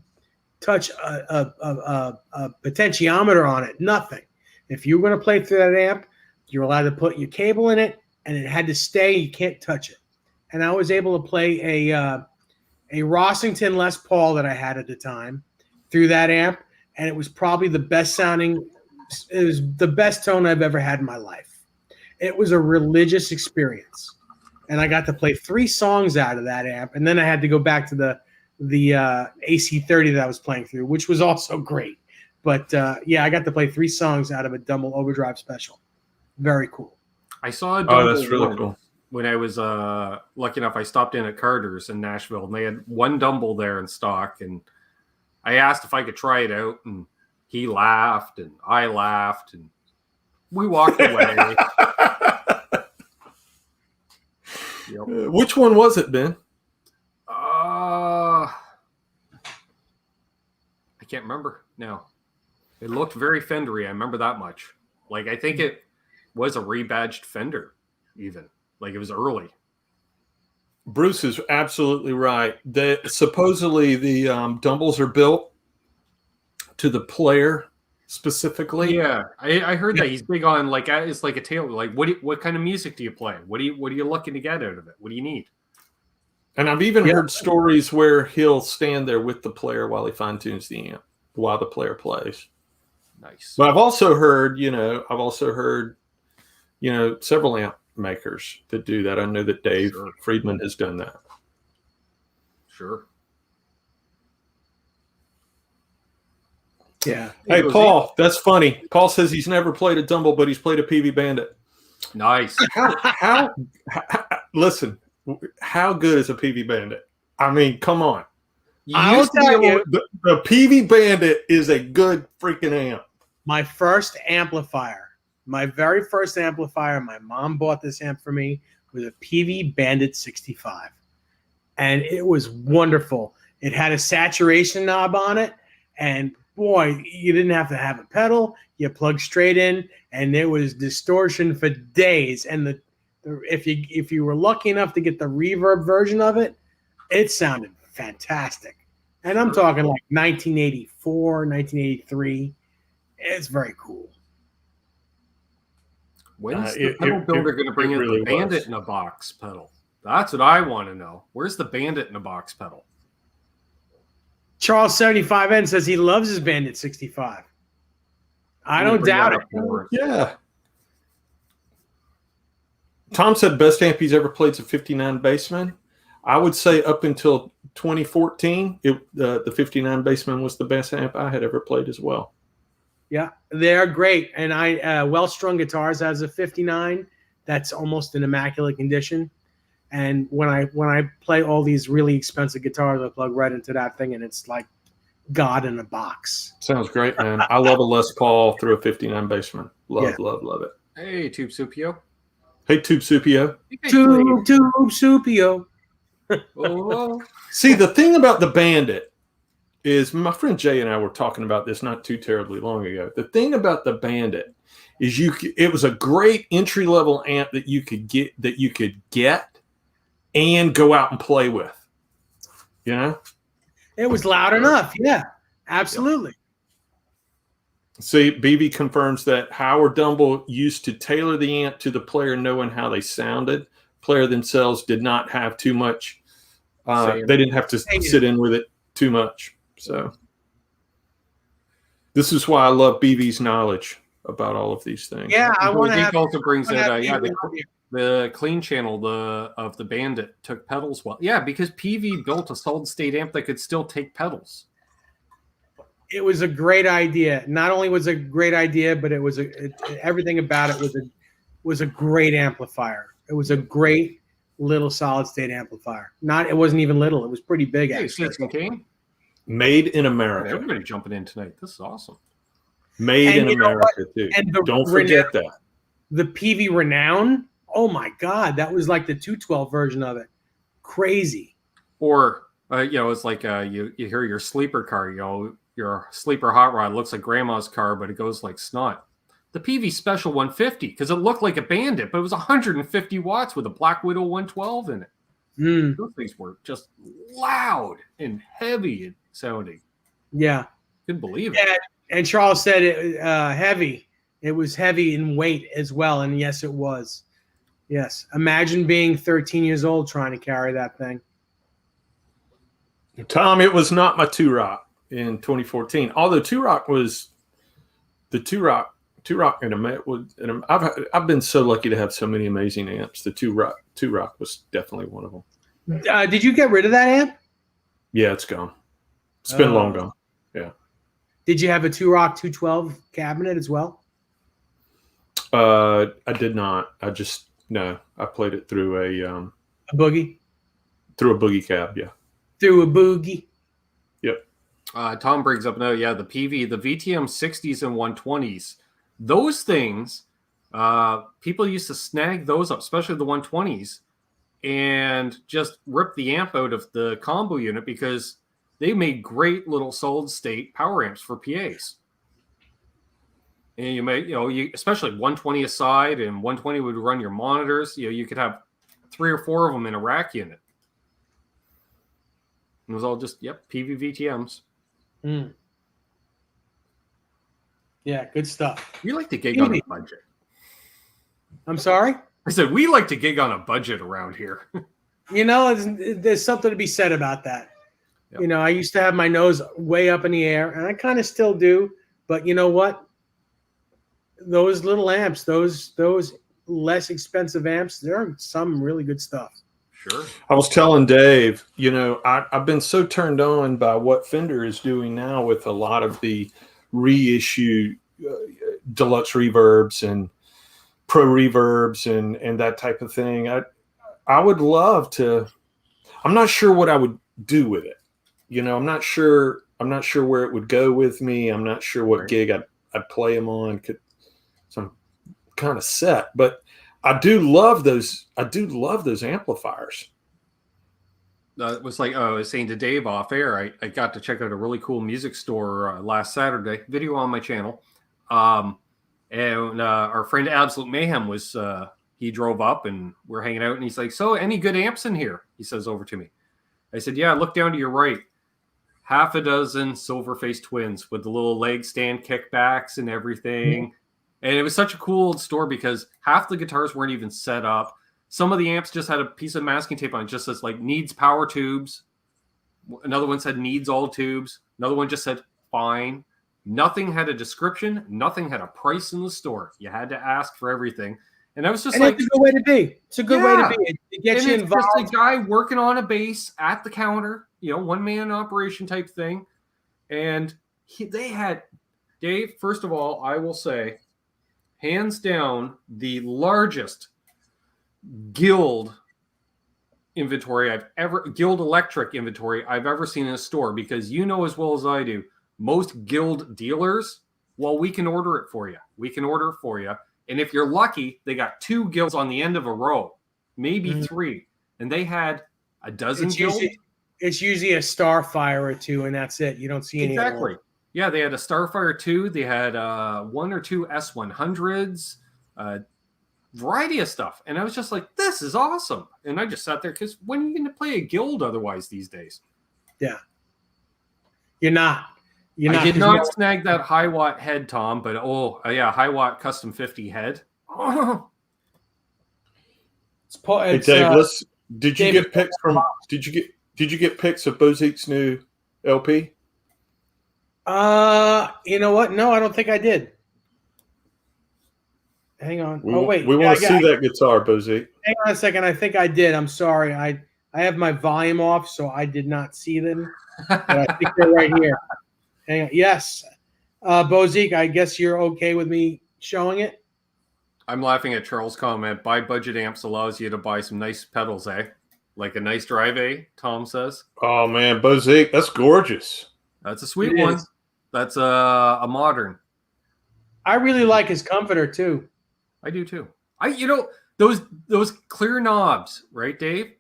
potentiometer on it. Nothing. If you were going to play through that amp, you're allowed to put your cable in it, and it had to stay. You can't touch it. And I was able to play a Rossington Les Paul that I had at the time through that amp, and it was probably the best sounding. It was the best tone I've ever had in my life. It was a religious experience, and I got to play 3 songs out of that amp, and then I had to go back to the AC30 that I was playing through, which was also great. But I got to play 3 songs out of a Dumble Overdrive Special. Very cool. I saw a Dumble that's really cool. When I was lucky enough, I stopped in at Carter's in Nashville, and they had one Dumble there in stock, and I asked if I could try it out, and he laughed, and I laughed, and we walked away. Yep. Which one was it, Ben? I can't remember now. It looked very Fendery. I remember that much. Like, I think it was a rebadged Fender, even. Like, it was early. Bruce is absolutely right. Supposedly the Dumbles are built to the player specifically. Yeah, I heard that he's big on like it's like a tailor. Like, what kind of music do you play? What are you looking to get out of it? What do you need? And I've even heard stories where he'll stand there with the player while he fine tunes the amp while the player plays. Nice. But I've also heard, several amp makers that do that. I know that Dave Friedman has done that. Sure. Yeah. Hey, Paul, that's funny. Paul says he's never played a Dumble, but he's played a PV Bandit. Nice. Listen, how good is a PV Bandit? I mean, come on. I'll tell you, the PV Bandit is a good freaking amp. My first amplifier, my very first amplifier, my mom bought this amp for me, was a PV Bandit 65. And it was wonderful. It had a saturation knob on it. And boy, you didn't have to have a pedal. You plugged straight in, and there was distortion for days. And if you were lucky enough to get the reverb version of it, it sounded fantastic. And I'm talking like 1984, 1983. It's very cool. When's the pedal builder going to bring in the Bandit in a box pedal? That's what I want to know. Where's the Bandit in a box pedal? Charles 75N says he loves his Bandit 65. I don't doubt it. Yeah. Tom said best amp he's ever played is a 59 Bassman. I would say up until 2014, the 59 Bassman was the best amp I had ever played as well. Yeah, they're great. And Well Strung Guitars has a 59 that's almost in immaculate condition. And when I play all these really expensive guitars, I plug right into that thing, and it's like God in a box. Sounds great, man. I love a Les Paul through a 59 Bassman. Love it. Hey, Tube Supio. Hey, Tube Supio. Tube Supio. Oh. See, the thing about the Bandit is, my friend Jay and I were talking about this not too terribly long ago. The thing about the Bandit is it was a great entry-level amp that you could get and go out and play with. You know? It was loud enough. Yeah, absolutely. See, BB confirms that Howard Dumble used to tailor the amp to the player knowing how they sounded. Player themselves did not have too much. They didn't have to sit in with it too much. So this is why I love BB's knowledge about all of these things. Yeah, I want to have. Also brings in the clean channel of the Bandit took pedals well. Yeah, because PV built a solid state amp that could still take pedals. It was a great idea. Not only was it a great idea, but it was everything about it was a great amplifier. It was a great little solid state amplifier. It wasn't even little. It was pretty big. Hey, Citizen Kane. Made in America. Everybody jumping in tonight. This is awesome. Made in America too. And don't forget that. The PV Renown. Oh my God, that was like the 212 version of it. Crazy. Or it's like you hear your sleeper car. Your sleeper hot rod looks like grandma's car, but it goes like snot. The PV Special 150, because it looked like a Bandit, but it was 150 watts with a Black Widow 112 in it. Those things were just loud and heavy sounding. Yeah. Couldn't believe it. And Charles said it heavy. It was heavy in weight as well. And yes, it was. Yes. Imagine being 13 years old trying to carry that thing. Tom, it was not my Two-Rock in 2014. Although Two-Rock was the Two-Rock and I've been so lucky to have so many amazing amps. The Two-Rock was definitely one of them. Did you get rid of that amp? Yeah, it's gone. It's been long gone. Yeah. Did you have a Two-Rock 212 cabinet as well? I did not. I played it through a boogie. Through a boogie cab, yeah. Through a boogie. Yep. Tom brings up the VTM 60s and 120s. Those things, people used to snag those up, especially the 120s, and just rip the amp out of the combo unit because they made great little solid state power amps for PAs. And especially 120 aside, and 120 would run your monitors. You could have 3 or 4 of them in a rack unit. It was all just PVVTMs. Mm. Yeah, good stuff. We like to gig on a budget. I'm sorry? I said we like to gig on a budget around here. There's something to be said about that. Yep. I used to have my nose way up in the air, and I kind of still do. But you know what? Those little amps, those less expensive amps, there are some really good stuff. Sure. I was telling Dave, I've been so turned on by what Fender is doing now with a lot of the reissue deluxe reverbs and pro reverbs and that type of thing. I would love to. I'm not sure what I would do with it. I'm not sure where it would go with me. I'm not sure what gig I'd play them on. So I'm kind of set, but I do love those amplifiers. It was like I was saying to Dave off air. I got to check out a really cool music store last Saturday. Video on my channel, and our friend Absolute Mayhem was. He drove up and we're hanging out, and he's like, "So, any good amps in here?" He says over to me. I said, "Yeah, look down to your right. Half a dozen Silverface Twins with the little leg stand kickbacks and everything." Mm-hmm. And it was such a cool store because half the guitars weren't even set up. Some of the amps just had a piece of masking tape on it, just says like needs power tubes. Another one said needs all tubes. Another one just said fine. Nothing had a description. Nothing had a price in the store. You had to ask for everything. And I was just it's a good way to be. It's a good way to be. It gets you involved. Just a guy working on a bass at the counter, one-man operation type thing. And they had, Dave, first of all, I will say, hands down, the largest Guild Electric inventory I've ever seen in a store, because as well as I do, most Guild dealers, we can order it for you. And if you're lucky, they got 2 Guilds on the end of a row, maybe 3. And they had a dozen Guilds. It's usually a Starfire or 2, and that's it. You don't see any. Exactly. Yeah, they had a Starfire 2. They had 1 or 2 S100s, variety of stuff. And I was just like, this is awesome. And I just sat there because when are you going to play a Guild otherwise these days? Yeah. You're not. I did not snag that high watt head, Tom, but high watt custom 50 head. Hey Dave, did you get pics of Bozique's new LP? You know what? No, I don't think I did. Hang on. We want to see that guitar, Bozique. Hang on a second. I think I did. I'm sorry. I have my volume off, so I did not see them. But I think they're right here. Hang on. Yes. Bozique, I guess you're okay with me showing it? I'm laughing at Charles' comment. Buy budget amps allows you to buy some nice pedals, eh? Like a nice drive, eh? Tom says. Oh, man. Bozique, that's gorgeous. That's a sweet one. That's a modern. I really like his comforter, too. I do, too. Those clear knobs, right, Dave?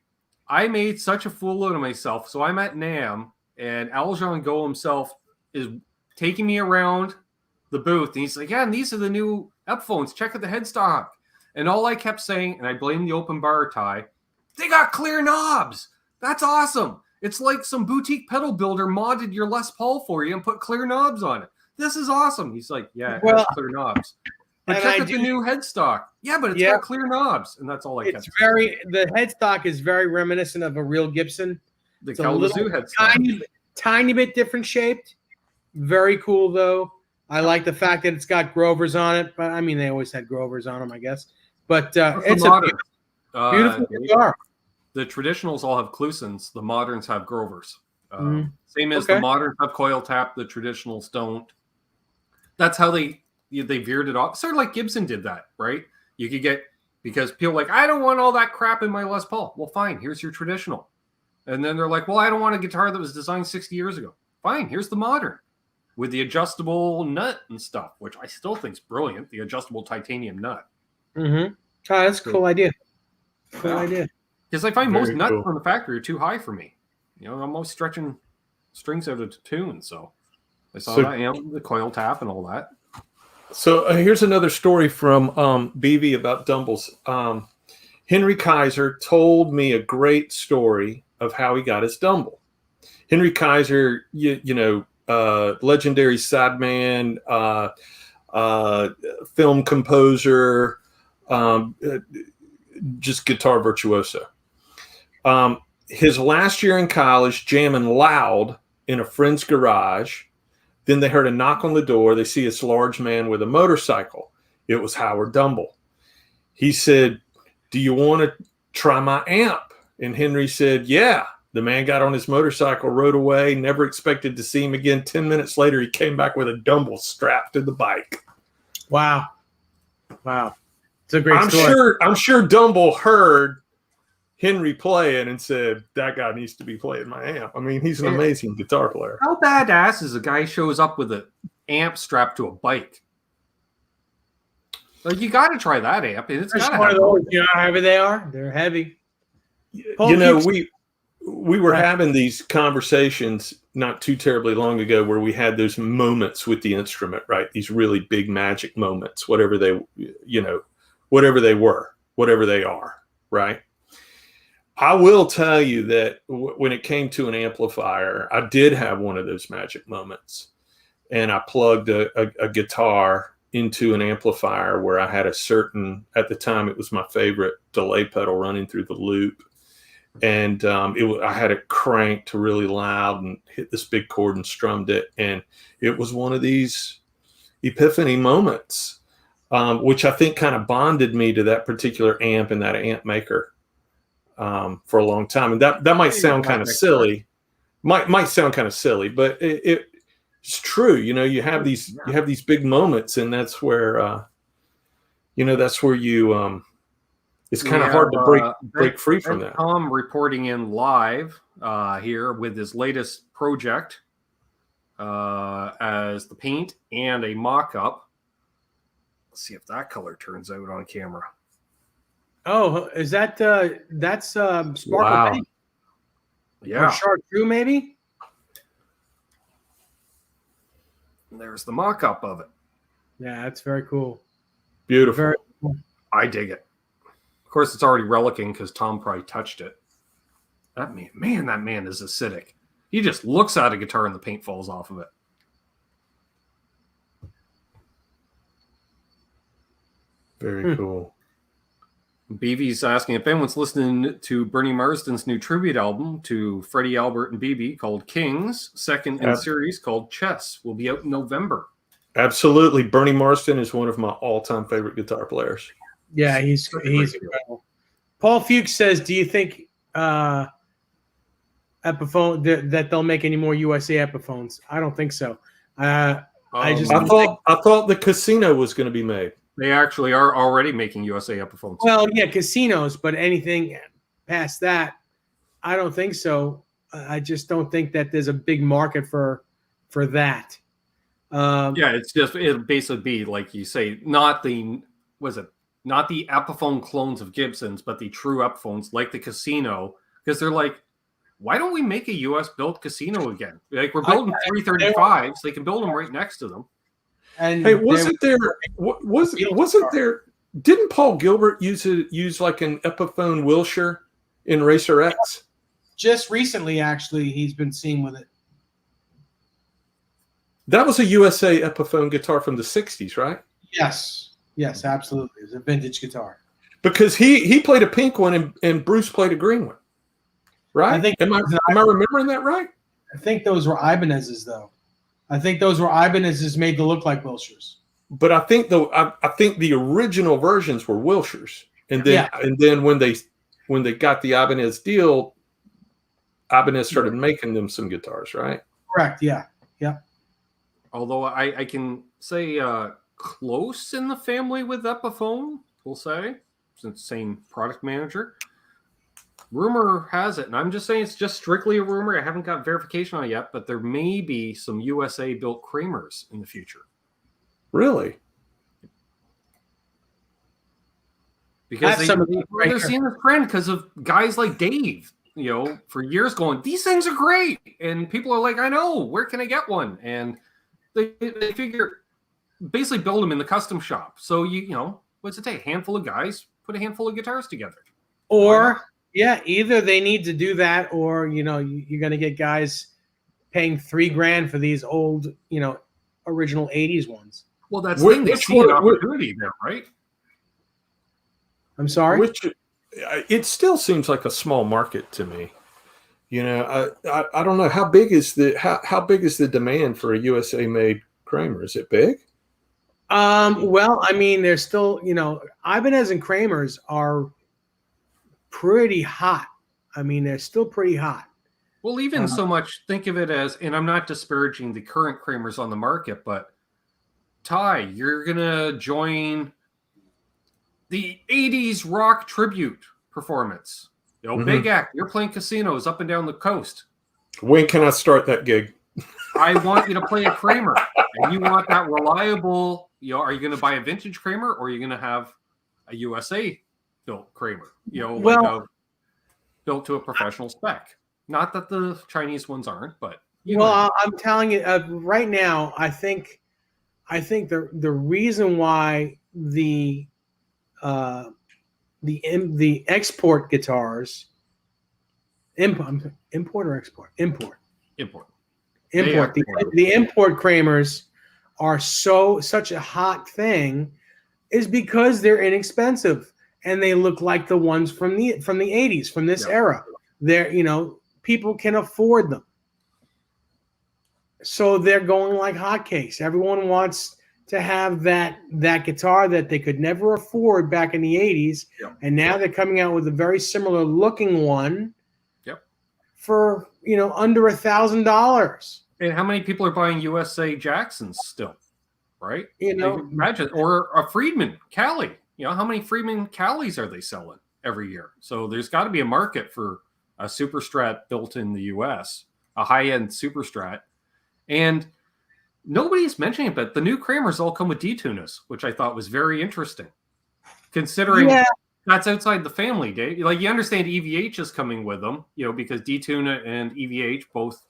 I made such a fool out of myself. So I'm at NAMM, and Aljon Go himself is taking me around the booth, and he's like, yeah, and these are the new Epiphones. Check out the headstock. And all I kept saying, and I blame the open bar tie, they got clear knobs. That's awesome. It's like some boutique pedal builder modded your Les Paul for you and put clear knobs on it. This is awesome. He's like, yeah, it has clear knobs. But check out the new headstock. Yeah, but it's got clear knobs. And that's all I kept saying. The headstock is very reminiscent of a real Gibson. The Kalamazoo headstock. Tiny bit different shaped. Very cool, though. I like the fact that it's got Grovers on it. But, I mean, they always had Grovers on them, I guess. But it's a beautiful guitar. The traditionals all have Klusons. The moderns have Grovers. Same as the moderns have coil tap. The traditionals don't. That's how they veered it off. Sort of like Gibson did that, right? You could get, because people are like, I don't want all that crap in my Les Paul. Well, fine. Here's your traditional. And then they're like, well, I don't want a guitar that was designed 60 years ago. fine, here's the modern with the adjustable nut and stuff, which I still think is brilliant. The adjustable titanium nut. Mm-hmm. Oh, that's a cool idea. Cool Yeah. idea. Because I find Very most nuts cool. from the factory are too high for me. I'm always stretching strings out of tune. So I saw So- that, the coil tap and all that. So here's another story from BV about Dumbles. Henry Kaiser told me a great story of how he got his Dumble. Henry Kaiser, legendary sideman, film composer, just guitar virtuoso. His last year in college, jamming loud in a friend's garage. Then they heard a knock on the door. They see this large man with a motorcycle. It was Howard Dumble. He said, "Do you want to try my amp?" And Henry said, "Yeah." The man got on his motorcycle, rode away, never expected to see him again. 10 minutes later, he came back with a Dumble strapped to the bike. Wow. It's a great story. I'm sure Dumble heard Henry playing and said, "That guy needs to be playing my amp." I mean, he's an amazing guitar player. How badass is a guy shows up with an amp strapped to a bike? Like, you got to try that amp. And it's It's got to one have of those, how heavy they are. They're heavy. We were having these conversations not too terribly long ago where we had those moments with the instrument, right? These really big magic moments, whatever they were, whatever they are, right? I will tell you that when it came to an amplifier, I did have one of those magic moments, and I plugged a guitar into an amplifier where I had a certain, at the time, it was my favorite delay pedal running through the loop. And I had it cranked really loud and hit this big chord and strummed it. And it was one of these epiphany moments, which I think kind of bonded me to that particular amp and that amp maker for a long time. And that might sound kind of silly, might sound kind of silly, but it's true. You have these big moments, and that's where you it's kind of hard to break free from that. Tom reporting in live here with his latest project as the paint and a mock-up. Let's see if that color turns out on camera. Oh, is that that's Sparkle Wow. Paint? Yeah. Or Chartreuse, maybe? There's the mock-up of it. Yeah, that's very cool. Beautiful. Very cool. I dig it. Of course, it's already relicking because Tom probably touched it. That man is acidic. He just looks at a guitar and the paint falls off of it. Very cool. BB's asking if anyone's listening to Bernie Marsden's new tribute album to Freddie, Albert, and BB called Kings, second in a series called Chess, will be out in November. Absolutely. Bernie Marsden is one of my all-time favorite guitar players. Yeah, he's incredible. Paul Fuchs says, "Do you think Epiphone that they'll make any more USA Epiphones?" I don't think so. I thought the Casino was going to be made. They actually are already making USA Epiphones. Well, yeah, casinos, but anything past that, I don't think so. I just don't think that there's a big market for that. It'll basically be like you say, not the Epiphone clones of Gibsons, but the true Epiphones like the Casino, because they're like, why don't we make a US built Casino again? Like, we're building 335s, they can build them right next to them. And hey, wasn't there? Didn't Paul Gilbert use like an Epiphone Wilshire in Racer X? Just recently, actually, he's been seen with it. That was a USA Epiphone guitar from the '60s, right? Yes, absolutely. It's a vintage guitar. Because he played a pink one and Bruce played a green one, right? Am I remembering that right? I think those were Ibanez's, though. I think those were Ibanez's made to look like Wilshires. But I think the original versions were Wilshires, and then when they got the Ibanez deal, Ibanez started making them some guitars, right? Correct. Yeah. Although I can say close in the family with Epiphone, we'll say, since same product manager. rumor has it, and I'm just saying it's just strictly a rumor. I haven't got verification on it yet, but there may be some USA built Kramers in the future. Really? Because That's they're seeing this trend because of guys like Dave, for years going, these things are great. And people are like, I know, where can I get one? And they figure basically build them in the custom shop. So, what's it take? A handful of guys put a handful of guitars together. Or, either they need to do that or, you're going to get guys paying $3,000 for these old, original 80s ones. Well, that's the thing. They see an opportunity there, right? I'm sorry? It still seems like a small market to me. I don't know how big is the demand for a USA made Kramer? Is it big? Well, I mean, there's still, Ibanez and Kramers are pretty hot. I mean, they're still pretty hot. Well, even so much, think of it as, and I'm not disparaging the current Kramers on the market, but Ty, you're going to join the 80s rock tribute performance. Big act. You're playing casinos up and down the coast. When can I start that gig? I want you to play a Kramer. And you want that reliable, are you going to buy a vintage Kramer or are you going to have a USA built Kramer? Built to a professional spec. Not that the Chinese ones aren't, but I'm telling you right now, I think the reason why the export guitars, import or export? Import. The import Kramers are such a hot thing is because they're inexpensive and they look like the ones from the 80s, from this era. They're, people can afford them. So they're going like hotcakes. Everyone wants to have that guitar that they could never afford back in the 80s. Yep. And now they're coming out with a very similar looking one for, under $1,000. And how many people are buying USA Jacksons still, right? Imagine, or a Friedman Cali. How many Friedman Calis are they selling every year? So there's got to be a market for a Super Strat built in the US, a high-end Super Strat. And nobody's mentioning it, but the new Kramers all come with D-tunas, which I thought was very interesting. Considering that's outside the family, Dave. Like, you understand EVH is coming with them, because D-tuna and EVH both,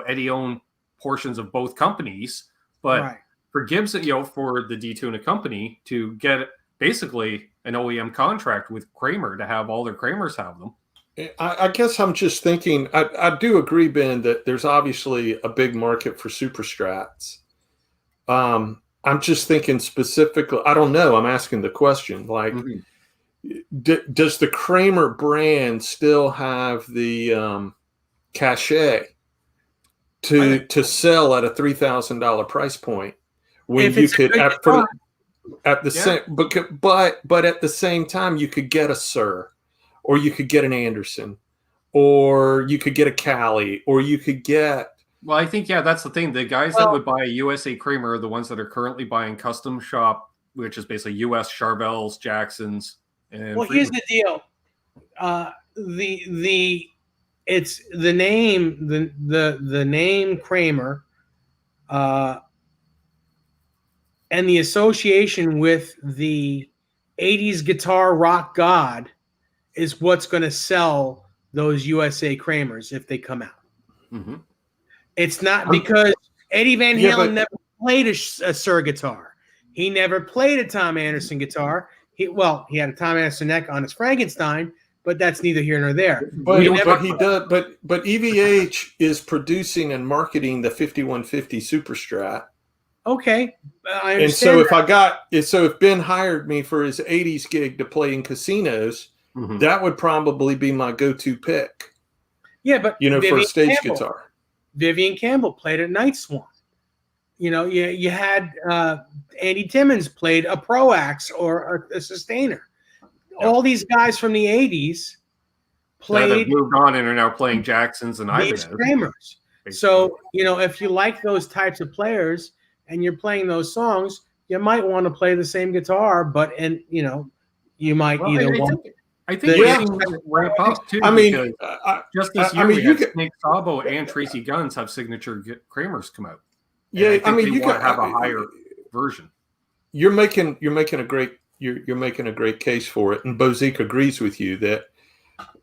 Eddie own portions of both companies. But for Gibson, for the D-tuna company to get basically an OEM contract with Kramer to have all their Kramers have them. I guess I'm just thinking, I do agree, Ben, that there's obviously a big market for Super Strats. I'm just thinking specifically, I don't know, I'm asking the question, like, does the Kramer brand still have the cachet to sell at a $3,000 price point when you could at the same, but at the same time you could get a Sir, or you could get an Anderson, or you could get a Cali, or you could get. Well, I think that's the thing. The guys that would buy a USA Kramer are the ones that are currently buying custom shop, which is basically US Charvels, Jacksons, and. Well, here's the deal. It's the name, the name Kramer, and the association with the 80s guitar rock god is what's going to sell those USA Kramers if they come out. Mm-hmm. It's not because Eddie Van Halen never played a Sir guitar. He never played a Tom Anderson guitar. He had a Tom Anderson neck on his Frankenstein, but that's neither here nor there. But he does. But EVH is producing and marketing the 5150 Super Strat. Okay, I understand. And so if Ben hired me for his 80s gig to play in casinos, that would probably be my go-to pick. Yeah, but for a stage guitar. Vivian Campbell played at Night Swan. You had Andy Timmons played a Proax or a Sustainer. Yep. All these guys from the 80s played. They've moved on and are now playing Jacksons and Ibanez. Kramers. So, if you like those types of players and you're playing those songs, you might want to play the same guitar, but you might I I think The- we're seeing it ramp up too. I mean, because just this year, we had Snake Sabo and Tracy Guns have signature Kramers come out. yeah, I mean, you want can to have a higher version. You're making a great case for it, and Bozique agrees with you that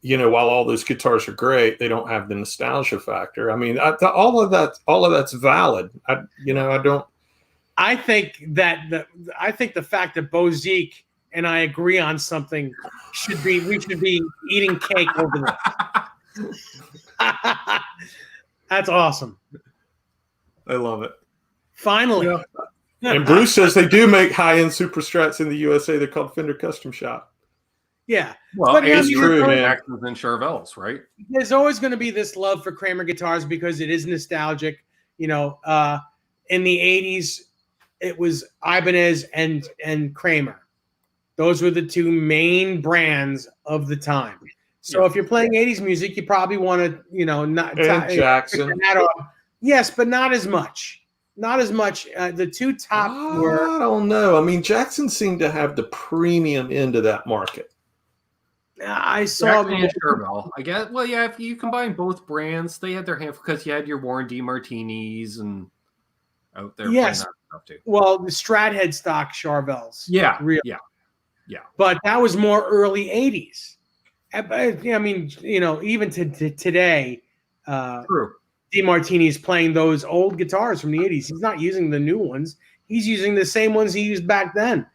while all those guitars are great, they don't have the nostalgia factor. I mean, all of that's valid. I think the fact that Bozique and I agree on something we should be eating cake over this. That's awesome. I love it. Finally. Yeah. And Bruce says they do make high-end Super Strats in the USA. They're called Fender Custom Shop. Yeah. Well, But, it's true, man. Jacksons and Charvels, right? There's always going to be this love for Kramer guitars because it is nostalgic. In the 80s, it was Ibanez and Kramer. Those were the two main brands of the time. So if you're playing 80s music, you probably want to, not Jackson. Yes, but not as much. Not as much. The two top were. I don't know. I mean, Jackson seemed to have the premium end of that market. I saw Jackson and Charvel. I guess. Well, yeah. If you combine both brands, they had their handful because you had your Warren D. Martinis and out there. Yes. Playing that stuff too. Well, the Strat headstock Charvels. Yeah. Real. Yeah. But that was more early 80s. I mean, even to today, True. DeMartini's playing those old guitars from the 80s. He's not using the new ones. He's using the same ones he used back then,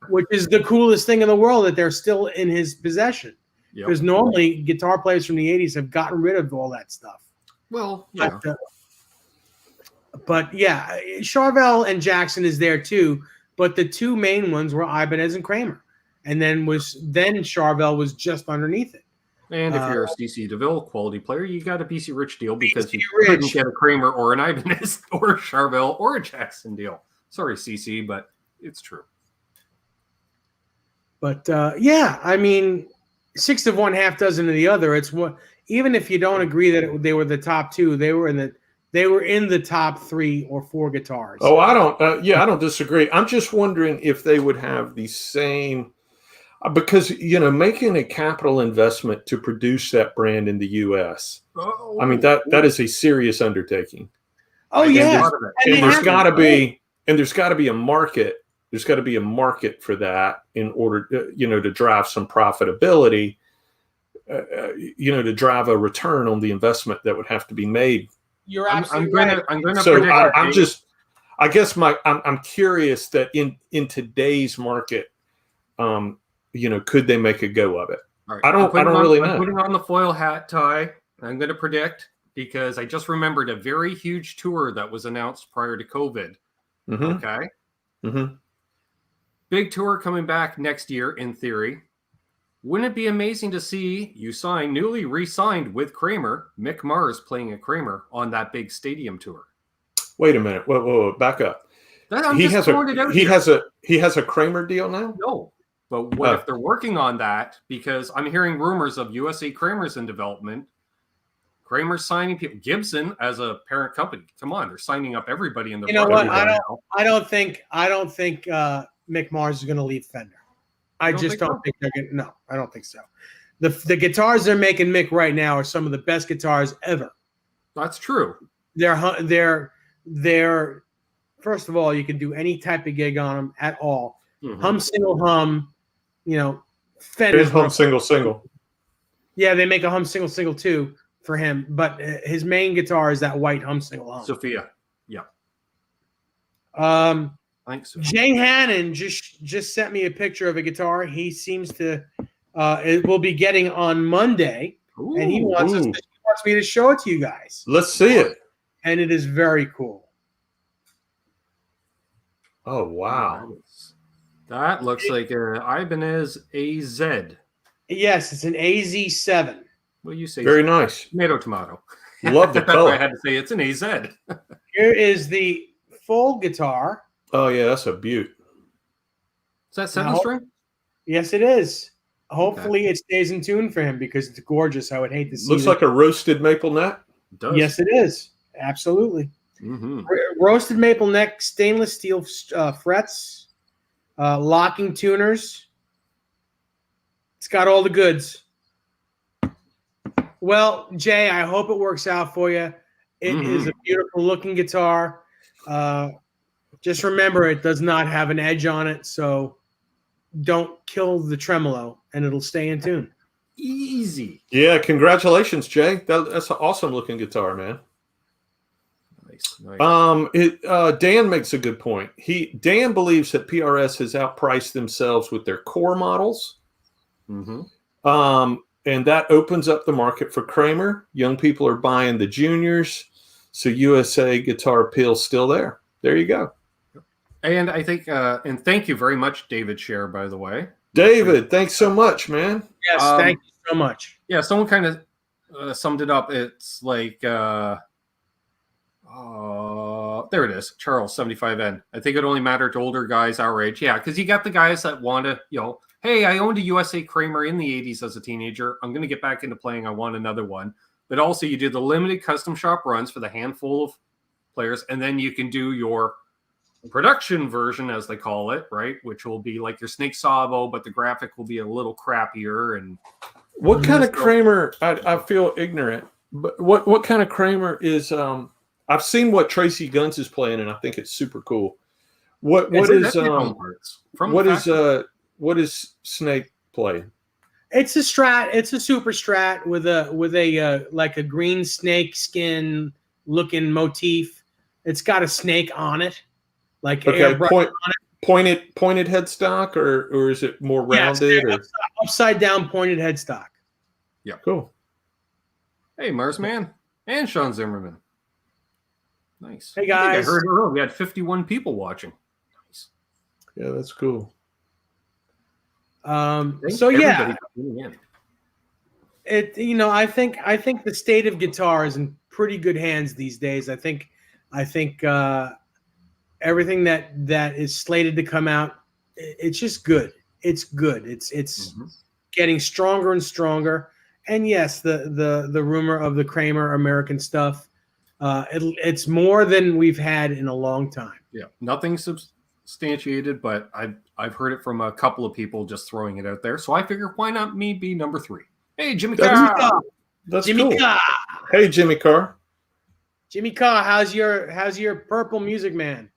which is the coolest thing in the world that they're still in his possession. Because normally guitar players from the 80s have gotten rid of all that stuff. Well, yeah. But yeah, Charvel and Jackson is there too. But the two main ones were Ibanez and Kramer. And then Charvel was just underneath it. And if you're a CC DeVille quality player, you got a BC Rich deal because you Rich. couldn't get a Kramer or an Ibanez or a Charvel or a Jackson deal. Sorry, CC, but it's true. But I mean, 6 of one, half dozen of the other. It's what, even if you don't agree that they were the top two, they were in the top 3 or 4 guitars. Oh, I don't disagree. I'm just wondering if they would have the same. Because, making a capital investment to produce that brand in the U.S., I mean, that is a serious undertaking. Oh, yeah. And there's got to be a market. There's got to be a market for that in order, to drive some profitability, to drive a return on the investment that would have to be made. You're absolutely right. I'm going to So I guess I'm curious that in today's market, could they make a go of it? Right. I don't really know. I'm putting on the foil hat, Ty. I'm going to predict because I just remembered a very huge tour that was announced prior to COVID. Mm-hmm. Okay. Mm-hmm. Big tour coming back next year, in theory. Wouldn't it be amazing to see you newly re-signed with Kramer, Mick Mars playing a Kramer on that big stadium tour? Wait a minute. Whoa, back up. He has a Kramer deal now? No. But what if they're working on that? Because I'm hearing rumors of USA Kramer's in development. Kramer's signing people. Gibson as a parent company. Come on, they're signing up everybody in the. You know what? I don't think Mick Mars is going to leave Fender. I don't think they're going to. No, I don't think so. The guitars they're making Mick right now are some of the best guitars ever. That's true. They're first of all, you can do any type of gig on them at all. Mm-hmm. Hum, single, hum. Fender's hum, single. Yeah, they make a hum, single too for him. But his main guitar is that white hum, single, hum. Sophia. Yeah. I think so. Jay Hannon just sent me a picture of a guitar. He seems to it will be getting on Monday, and he wants me to show it to you guys. Let's see it. And it is very cool. Oh wow. That looks like an Ibanez AZ. Yes, it's an AZ7. Well, you say very nice. Tomato. Love the color. I had to say it's an AZ. Here is the full guitar. Oh yeah, that's a beaut. Is that 7-string? Yes, it is. Hopefully, it stays in tune for him because it's gorgeous. I would hate to see. Looks like a roasted maple neck. It does. Yes, it is. Absolutely. Mm-hmm. Roasted maple neck, stainless steel frets. Locking tuners. It's got all the goods. Well, Jay, I hope it works out for you. It is a beautiful looking guitar. Just remember, it does not have an edge on it, so don't kill the tremolo, and it'll stay in tune. Easy. Yeah, congratulations, Jay. That's an awesome looking guitar, man. Nice. Dan makes a good point. Dan believes that PRS has outpriced themselves with their core models. And that opens up the market for Kramer. Young people are buying the juniors, so USA guitar appeal's still there. There you go. And I think, and thank you very much, David Scher, by the way. David, thanks so much, man. Yes, thank you so much. Yeah, someone kind of summed it up. It's like, there it is, Charles, 75N. I think it only mattered to older guys our age. Yeah, because you got the guys that want to, hey, I owned a USA Kramer in the 80s as a teenager. I'm going to get back into playing. I want another one. But also you do the limited custom shop runs for the handful of players, and then you can do your production version, as they call it, right? Which will be like your Snake Sabo, but the graphic will be a little crappier. And what kind of Kramer? I feel ignorant, but what kind of Kramer is? I've seen what Tracy Guns is playing, and I think it's super cool. What is Snake playing? It's a Strat. It's a Super Strat with a like a green snake skin looking motif. It's got a snake on it, like pointed headstock, or is it more rounded? Upside down pointed headstock. Yeah, cool. Hey, Marsman and Sean Zimmerman. Nice. Hey guys, I heard earlier we had 51 people watching. Nice. Yeah, that's cool. So yeah, I think the state of guitar is in pretty good hands these days. I think everything that is slated to come out, it's just good. It's good. It's getting stronger and stronger. And yes, the rumor of the Kramer American stuff, it's more than we've had in a long time. Yeah, nothing substantiated, but I've heard it from a couple of people just throwing it out there. So I figure, why not me be number 3? Hey, Jimmy Carr. That's Jimmy cool. Carr. Hey, Jimmy Carr. Jimmy Carr, how's your Purple Music Man?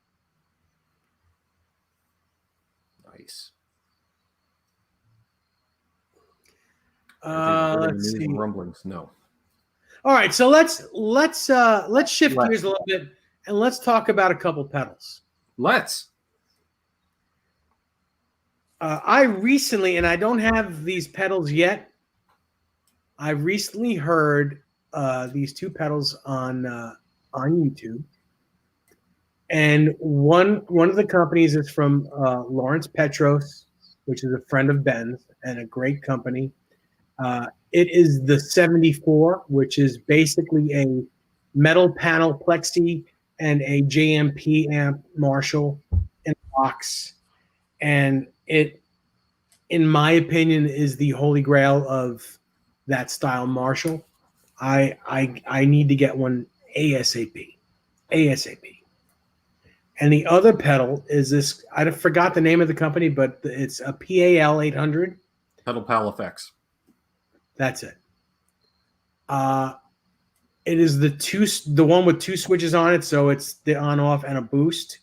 Nice. Let's see. Rumblings. No. All right, so let's shift gears a little bit and let's talk about a couple pedals. Let's. I recently, and I don't have these pedals yet, I recently heard these two pedals on YouTube, and one of the companies is from Lawrence Petros, which is a friend of Ben's and a great company. It is the 74, which is basically a metal panel plexi and a JMP amp Marshall in a box, and it, in my opinion, is the holy grail of that style Marshall. I need to get one ASAP. And the other pedal is this. I forgot the name of the company, but it's a PAL 800. Pedal Pal Effects. That's it. It is the one with two switches on it, so it's the on-off and a boost.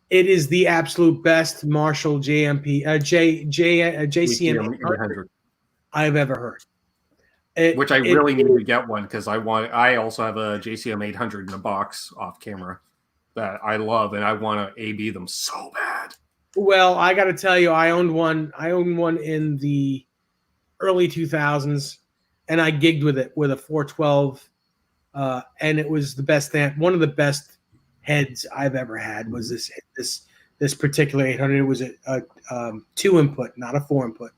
It is the absolute best Marshall JCM 800 I've ever heard. Which I really need to get one because I also have a JCM 800 in a box off camera that I love, and I want to AB them so bad. Well, I got to tell you, I owned one in the early 2000s, and I gigged with it with a 412, and it was the best amp. One of the best heads I've ever had was this particular 800. It was a 2-input, not a 4-input.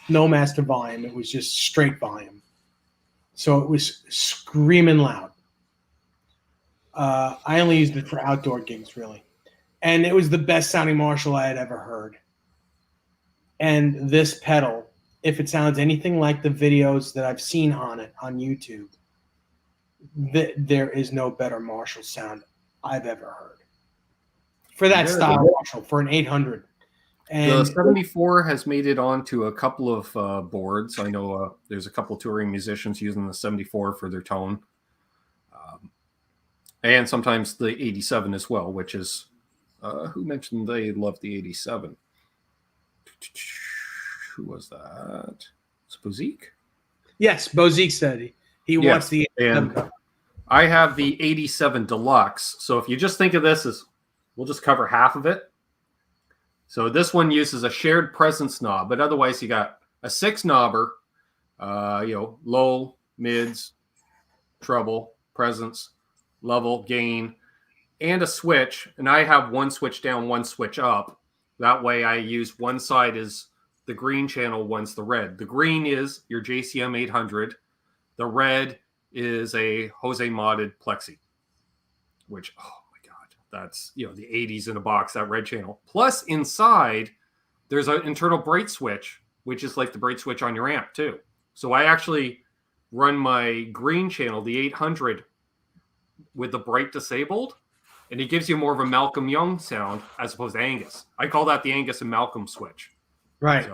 No master volume. It was just straight volume. So it was screaming loud. I only used it for outdoor gigs, really. And it was the best sounding Marshall I had ever heard. And this pedal, if it sounds anything like the videos that I've seen on it on YouTube, there is no better Marshall sound I've ever heard. For that style Marshall, for an 800. And The 74 has made it onto a couple of boards. I know there's a couple touring musicians using the 74 for their tone. And sometimes the 87 as well, which is, who mentioned they love the 87? Who was that? Was it Bozique? yes, Bozique said he wants the 87 and I have the 87 Deluxe. So if you just think of this as, we'll just cover half of it. So this one uses a shared presence knob, but otherwise you got a 6 knobber, low, mids, treble, presence, level, gain, and a switch. And I have one switch down, one switch up. That way I use one side as the green channel, one's the red. The green is your JCM 800. The red is a Jose modded Plexi, which, oh my God, that's, the 80s in a box, that red channel. Plus inside, there's an internal bright switch, which is like the bright switch on your amp too. So I actually run my green channel, the 800, with the bright disabled, and it gives you more of a Malcolm Young sound as opposed to Angus. I call that the Angus and Malcolm switch. right.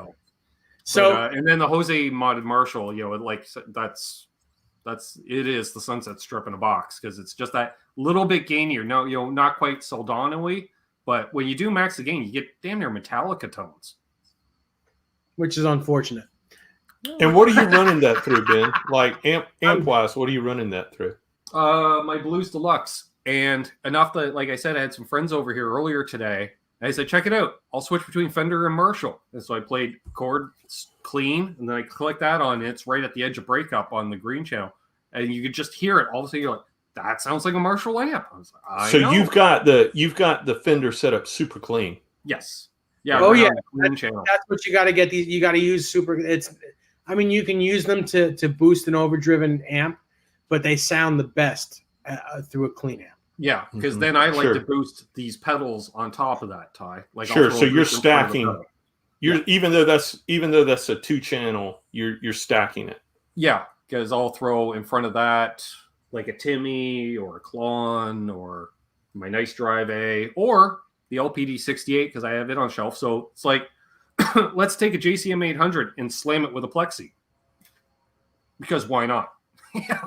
So and then the Jose modded Marshall, it is the Sunset Strip in a box because it's just that little bit gainier. No, not quite Soldano-y, but when you do max the gain, you get damn near Metallica tones, which is unfortunate. And what are you running that through, Ben? Like amp wise, what are you running that through? My Blues Deluxe. And enough that, like I said, I had some friends over here earlier today. And I said, check it out. I'll switch between Fender and Marshall. And so I played chord clean, and then I click that on. And it's right at the edge of breakup on the green channel. And you could just hear it. All of a sudden, you're like, that sounds like a Marshall amp. I was like, I know. You've got the Fender set up super clean. Yes. Yeah. Oh, right yeah. on the clean channel. That's what you got to get. You got to use super. You can use them to boost an overdriven amp, but they sound the best through a clean amp. Yeah, because then I like to boost these pedals on top of that, Ty. Like so you're stacking. Even though that's a 2-channel, you're stacking it. Yeah, because I'll throw in front of that like a Timmy or a Klon or my Nice Drive A or the LPD 68 because I have it on shelf. So it's like, let's take a JCM 800 and slam it with a Plexi. Because why not?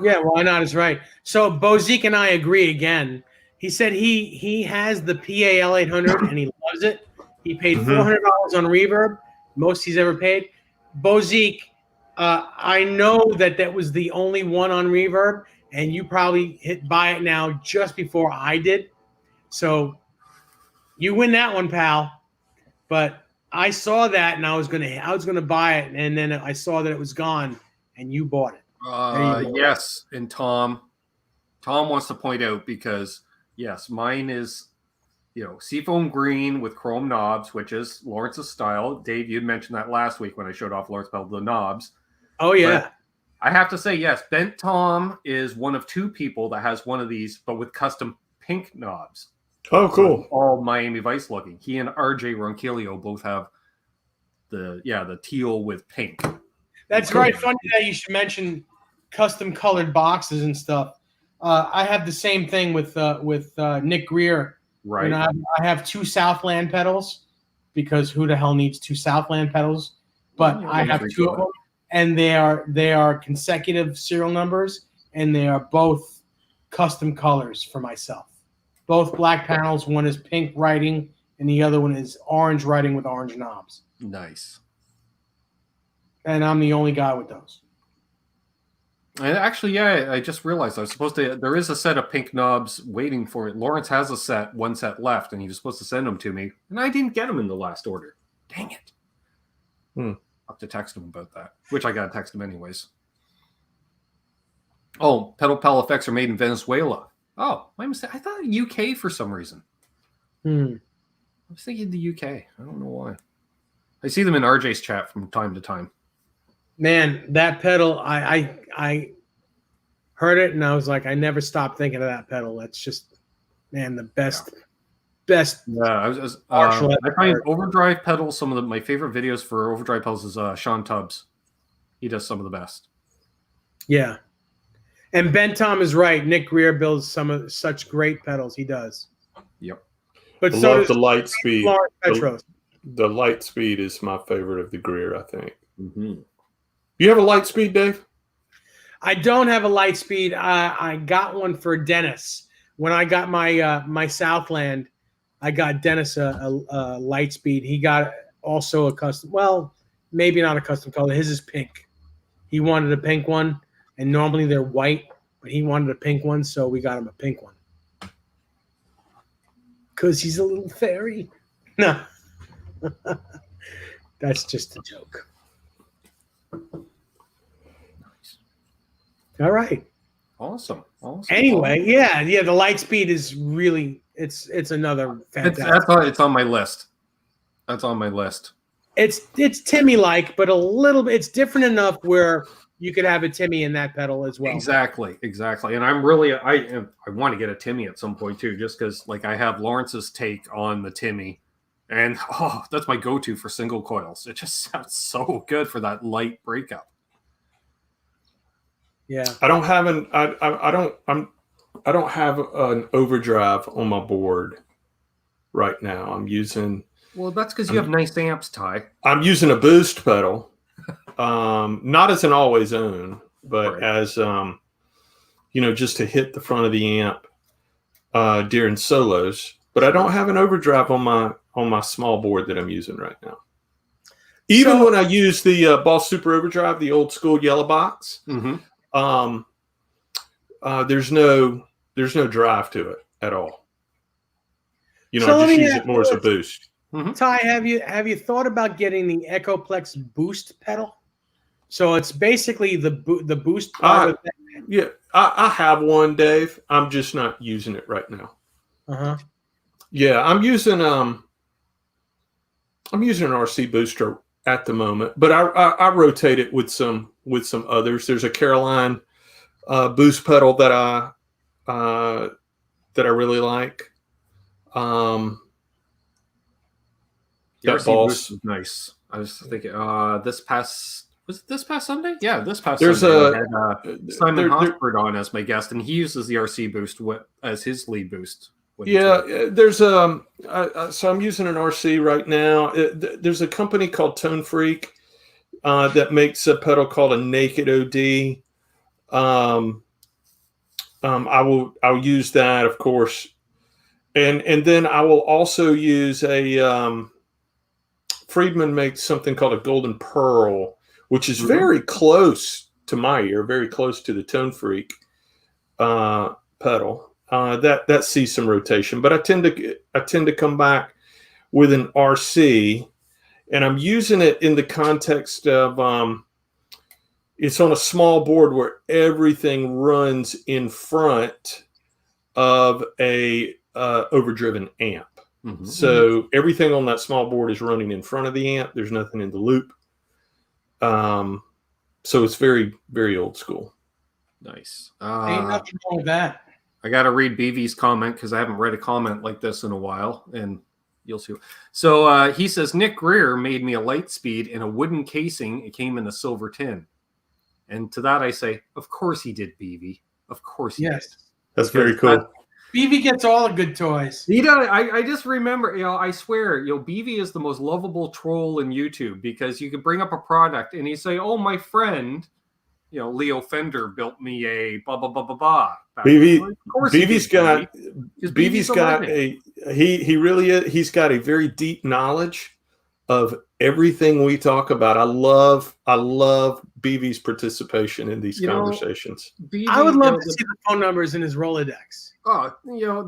Yeah, why not is right. So Bozique and I agree again. He said he has the PAL 800 and he loves it. He paid $400 on reverb, most he's ever paid. Bozique, I know that was the only one on reverb, and you probably hit buy it now just before I did. So you win that one, pal. But I saw that and I was gonna buy it, and then I saw that it was gone, and you bought it. Yes, and Tom wants to point out because yes, mine is seafoam green with chrome knobs, which is Lawrence's style. Dave, you mentioned that last week when I showed off Lawrence Bell the knobs. Oh yeah, but I have to say yes, Bent Tom is one of 2 people that has one of these, but with custom pink knobs. Oh, cool! All Miami Vice looking. He and RJ Ronquillo both have the teal with pink. That's very funny that you should mention custom colored boxes and stuff. I have the same thing with Nick Greer. Right. And I have 2 Southland pedals because who the hell needs 2 Southland pedals? But I have 2 of them, and they are consecutive serial numbers, and they are both custom colors for myself. Both black panels. One is pink writing, and the other one is orange writing with orange knobs. Nice. And I'm the only guy with those. And actually, I just realized I was supposed to. There is a set of pink knobs waiting for it. Lawrence has one set left, and he was supposed to send them to me, and I didn't get them in the last order. Dang it! I'll have to text him about that, which I got to text him anyways. Oh, Pedal Pal effects are made in Venezuela. Oh, my mistake. I thought UK for some reason. I was thinking the UK. I don't know why. I see them in RJ's chat from time to time. Man, that pedal, I heard it and I was like, I never stopped thinking of that pedal. That's just, man, the best. Yeah, I find overdrive pedals. Some of my favorite videos for overdrive pedals is Sean Tubbs. He does some of the best. Yeah, and Ben Tom is right. Nick Greer builds some of such great pedals. He does. Yep. But I so love does the light speed. Lawrence Petros. the Lightspeed is my favorite of the Greer, I think. Mm-hmm. You have a Lightspeed, Dave? I don't have a Lightspeed. I got one for Dennis when I got my my Southland. I got Dennis a Lightspeed. He got also a custom. Well, maybe not a custom color. His is pink. He wanted a pink one, and normally they're white, but he wanted a pink one, so we got him a pink one. Because he's a little fairy. No. That's just a joke. All right. Awesome. Anyway, yeah, the Lightspeed is really it's another fantastic. It's on my list. That's on my list. It's Timmy like, but a little bit. It's different enough where you could have a Timmy in that pedal as well. Exactly. And I'm really I want to get a Timmy at some point too, just because like I have Lawrence's take on the Timmy, and that's my go-to for single coils. It just sounds so good for that light breakup. Yeah, I don't have an overdrive on my board right now. I'm using. Well, that's because you have nice amps, Ty. I'm using a boost pedal, not as an always own, but right. as just to hit the front of the amp during solos. But I don't have an overdrive on my small board that I'm using right now. Even when I use the Boss Super Overdrive, the old school yellow box. Mm-hmm. There's no drive to it at all. I just use it more as a boost. Mm-hmm. Ty, have you thought about getting the Echoplex boost pedal? So it's basically the boost part of that. Yeah, I have one, Dave. I'm just not using it right now. Uh-huh. Yeah, I'm using an RC booster at the moment, but I rotate it with some others. There's a Caroline boost pedal that I really like. That Boss is nice. I was thinking this past Sunday? Yeah, this past Sunday. I had Simon Hosford on as my guest, and he uses the RC boost as his lead boost. Yeah, there's so I'm using an RC right now. There's a company called Tone Freak that makes a pedal called a Naked OD. I'll use that, of course, and then I will also use a Friedman makes something called a Golden Pearl, which is very close to my ear, very close to the Tone Freak pedal. That sees some rotation, but I tend to come back with an RC, and I'm using it in the context of it's on a small board where everything runs in front of a overdriven amp. Mm-hmm. So everything on that small board is running in front of the amp. There's nothing in the loop. So it's very, very old school. Nice. Ain't nothing wrong with that. I got to read BV's comment because I haven't read a comment like this in a while, and you'll see. So he says, Nick Greer made me a Lightspeed in a wooden casing. It came in a silver tin. And to that I say, of course he did, BV. Of course he did. That's very cool. BV gets all the good toys. He does. I just remember, I swear, BV is the most lovable troll in YouTube because you can bring up a product and you say, oh, my friend, Leo Fender built me a blah, blah, blah, blah, blah. BV's got he really is. He's got a very deep knowledge of everything we talk about. I love BV's participation in these conversations. BV, I would love to see the phone numbers in his Rolodex. Oh,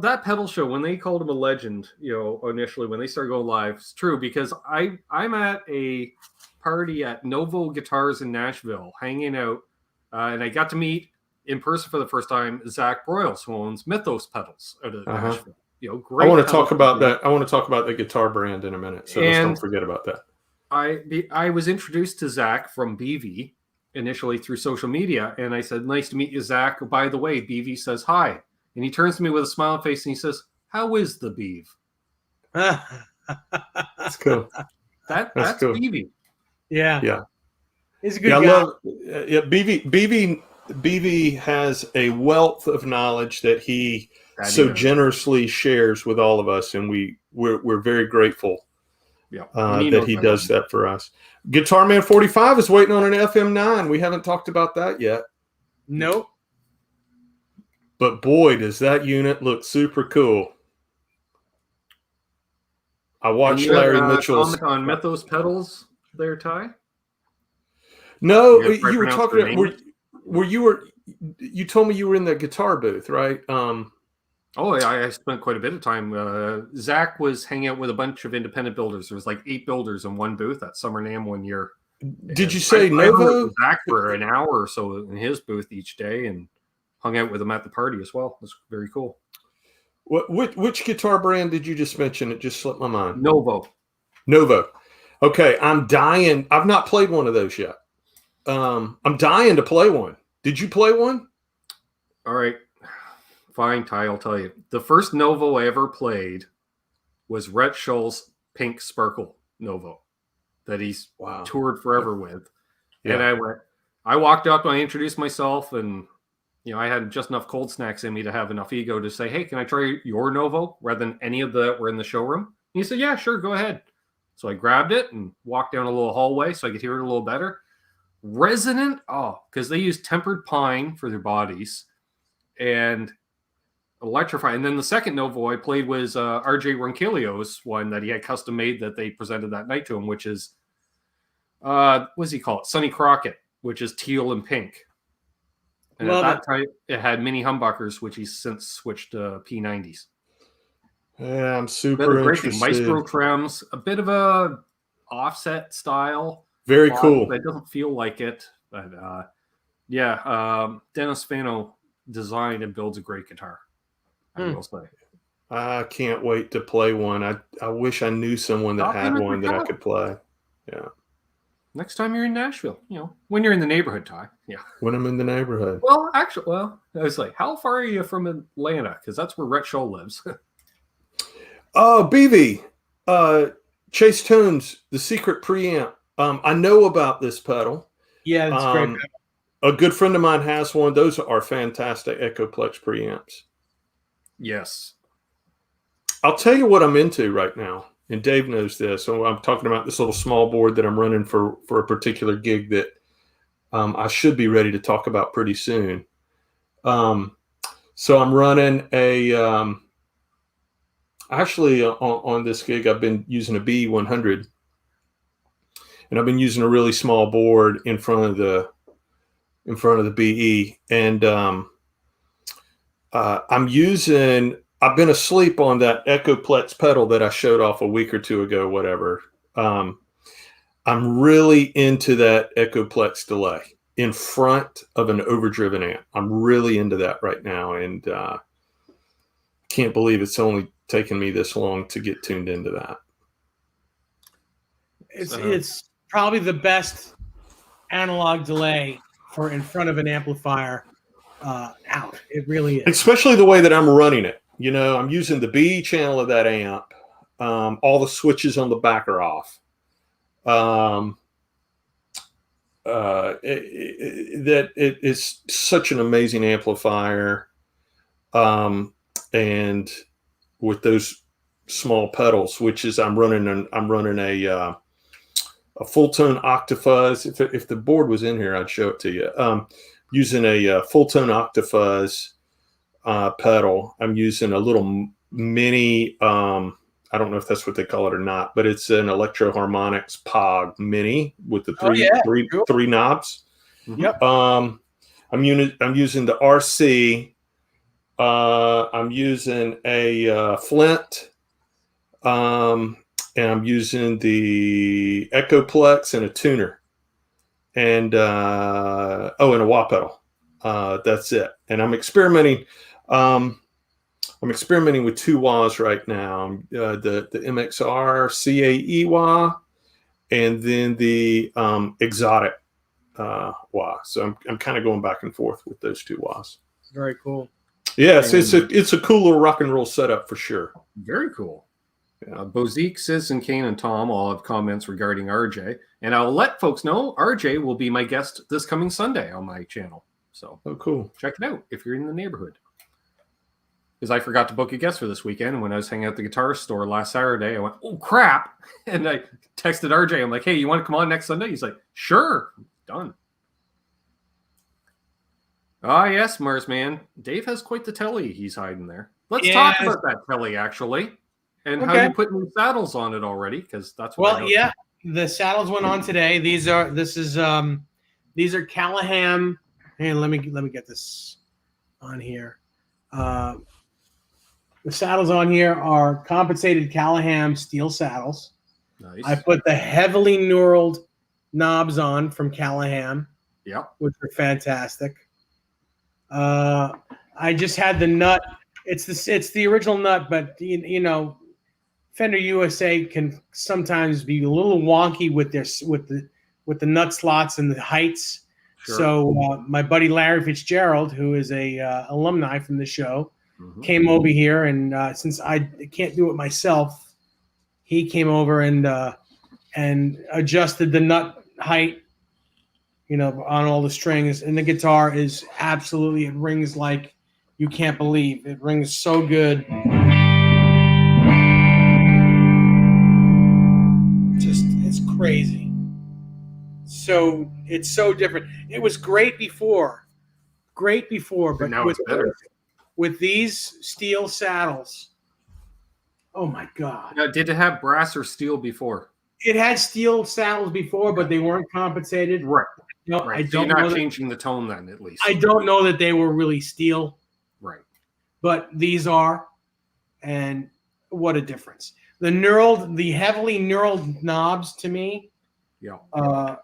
that pedal show, when they called him a legend, initially when they started going live, it's true because I'm at a party at Novo Guitars in Nashville hanging out, and I got to meet in person for the first time Zach Broyles, who owns Mythos pedals out of Nashville. Great. I want to talk about that. I want to talk about the guitar brand in a minute, so let's don't forget about that. I was introduced to Zach from BV initially through social media, and I said, "Nice to meet you, Zach. By the way, BV says hi." And he turns to me with a smile on face and he says, "How is the Beeve?" That's cool. That's cool. BV. Yeah. He's a good guy. BV has a wealth of knowledge that he generously shares with all of us, and we're very grateful Yeah. That he does that for us. Guitar Man 45 is waiting on an FM9. We haven't talked about that yet. Nope. But boy, does that unit look super cool. I watched Larry Mitchell's. Comment on Mythos pedals there, Ty? No, you were talking about you told me you were in the guitar booth, right? Oh, yeah, I spent quite a bit of time. Zach was hanging out with a bunch of independent builders. There was like 8 builders in one booth at Summer NAMM one year. Did you say Novo? Zach for an hour or so in his booth each day and hung out with him at the party as well. It was very cool. Which guitar brand did you just mention? It just slipped my mind. Novo. Okay, I'm dying. I've not played one of those yet. I'm dying to play one. Did you play one? All right. Fine, Ty, I'll tell you. The first Novo I ever played was Rhett Shull's Pink Sparkle Novo that he's toured forever with. Yeah. And I walked up and I introduced myself, and I had just enough cold snacks in me to have enough ego to say, hey, can I try your Novo rather than any of that were in the showroom? And he said, yeah, sure, go ahead. So I grabbed it and walked down a little hallway so I could hear it a little better. Resonant, because they use tempered pine for their bodies and electrify. And then the second Novo I played was RJ Ronquillo's one that he had custom made that they presented that night to him, which is what does he call it? Sonny Crockett, which is teal and pink. And at that time, it had mini humbuckers, which he's since switched to P90s. Yeah, I'm super interested. Maestro trims, a bit of a offset style. Very cool. It doesn't feel like it, but Dennis Fano designed and builds a great guitar. I will say. I can't wait to play one. I wish I knew someone that had one that I could play. Yeah. Next time you're in Nashville, when you're in the neighborhood, Ty. Yeah. When I'm in the neighborhood. Well, actually, I was like, how far are you from Atlanta? Because that's where Rhett Shull lives. Oh, BV. Chase Tones, the secret preamp. I know about this pedal. Yeah, that's great. A good friend of mine has one. Those are fantastic Echoplex preamps. Yes. I'll tell you what I'm into right now, and Dave knows this. So I'm talking about this little small board that I'm running for a particular gig that I should be ready to talk about pretty soon. So I'm running a actually on this gig I've been using a B100, and I've been using a really small board in front of the BE, and I've been asleep on that Echoplex pedal that I showed off a week or two ago, whatever. I'm really into that Echoplex delay in front of an overdriven amp. I'm really into that right now, and can't believe it's only taken me this long to get tuned into that. It's probably the best analog delay for in front of an amplifier out. It really is. Especially the way that I'm running it. I'm using the B channel of that amp. All the switches on the back are off. It is such an amazing amplifier. And with those small pedal switches, I'm running a full tone Octafuzz. If the board was in here, I'd show it to you. Using a full tone Octafuzz pedal. I'm using a little mini, I don't know if that's what they call it or not, but it's an Electro Harmonix Pog Mini with the three knobs. Yep. I'm using the RC. I'm using a Flint. And I'm using the Echoplex and a tuner, and and a wah pedal. That's it. And I'm experimenting. I'm experimenting with 2 wahs right now. The MXR CAE wah, and then the exotic wah. So I'm kind of going back and forth with those 2 wahs. Very cool. Yes, it's a cool little rock and roll setup for sure. Very cool. Bozique, Citizen Kane, and Tom all have comments regarding RJ. And I'll let folks know RJ will be my guest this coming Sunday on my channel. So cool. Check it out if you're in the neighborhood. because I forgot to book a guest for this weekend. And when I was hanging out at the guitar store last Saturday, I went, "Oh crap!" And I texted RJ. I'm like, "Hey, you want to come on next Sunday?" He's like, "Sure." Done. Ah, yes, Mars man. Dave has quite the telly he's hiding there. Let's talk about that telly actually, and how you put new saddles on it already, because that's what. Well, yeah, the saddles went on today. These are Callahan. And let me get this on here. The saddles on here are compensated Callahan steel saddles. Nice. I put the heavily knurled knobs on from Callahan. Yeah, which are fantastic. I just had the nut. It's the original nut, but you know, Fender USA can sometimes be a little wonky with the nut slots and the heights. sure. So my buddy Larry Fitzgerald, who is a alumni from the show, came over here, and since I can't do it myself, he came over and adjusted the nut height, you know, on all the strings. And the guitar is absolutely, it rings like you can't believe. It rings so good. Just, it's crazy. So it's so different. It was great before, but now it's better. With these steel saddles. Oh my God. Now, did it have brass or steel before? It had steel saddles before, but they weren't compensated. Right. No, Right. I So don't you're know not changing the tone then, at least. I don't know that they were really steel, Right. but these are, and what a difference. The heavily knurled knobs, to me, Yeah. one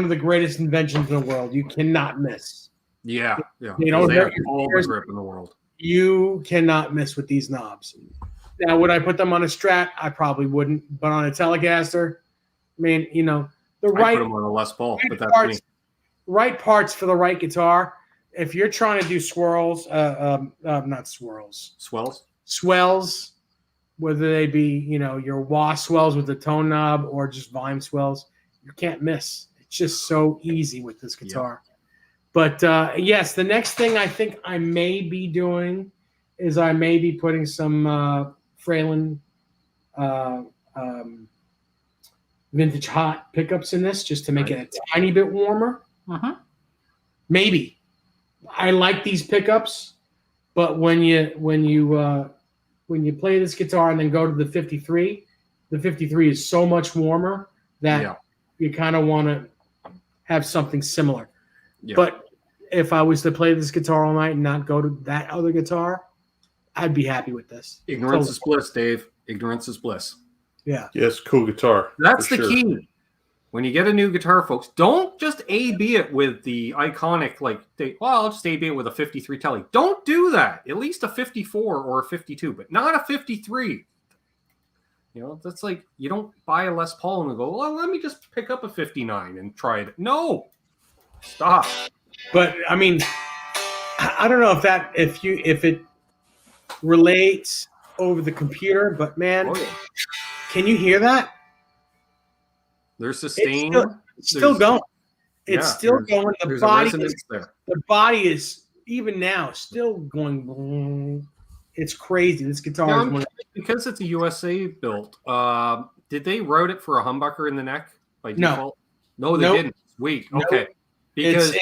of the greatest inventions in the world. You cannot miss. Yeah. Yeah. They don't They hurt have your all the fingers. grip in the world. You cannot miss with these knobs. Now, would I put them on a Strat? I probably wouldn't, but on a Telecaster, I mean, you know, I put them on a Les Paul, but that's me. right parts for the right guitar. If you're trying to do swirls, not swirls, swells, whether they be, you know, your wah swells with the tone knob or just volume swells, you can't miss. It's just so easy with this guitar. Yeah. But yes, the next thing I think I may be doing is I may be putting some Fralin vintage hot pickups in this just to make it a tiny bit warmer. Maybe. I like these pickups, but when you play this guitar and then go to the 53 is so much warmer that you kind of want to have something similar. Yeah. But if I was to play this guitar all night and not go to that other guitar, I'd be happy with this. Ignorance is bliss, Dave. Ignorance is bliss. Yeah. Yes, cool guitar. That's the key. When you get a new guitar, folks, don't just A-B it with the iconic, I'll just A-B it with a 53 Tele. Don't do that. At least a 54 or a 52, but not a 53. You know, that's like, you don't buy a Les Paul and go, well, let me just pick up a 59 and try it. No. Stop. But, I mean, I don't know if it relates over the computer, but, man, can you hear that? There's sustain. It's still going. It's still going. The body is even now still going. It's crazy. This guitar is because it's a USA built. Did they route it for a humbucker in the neck by default? No, they didn't. Sweet. Okay. Because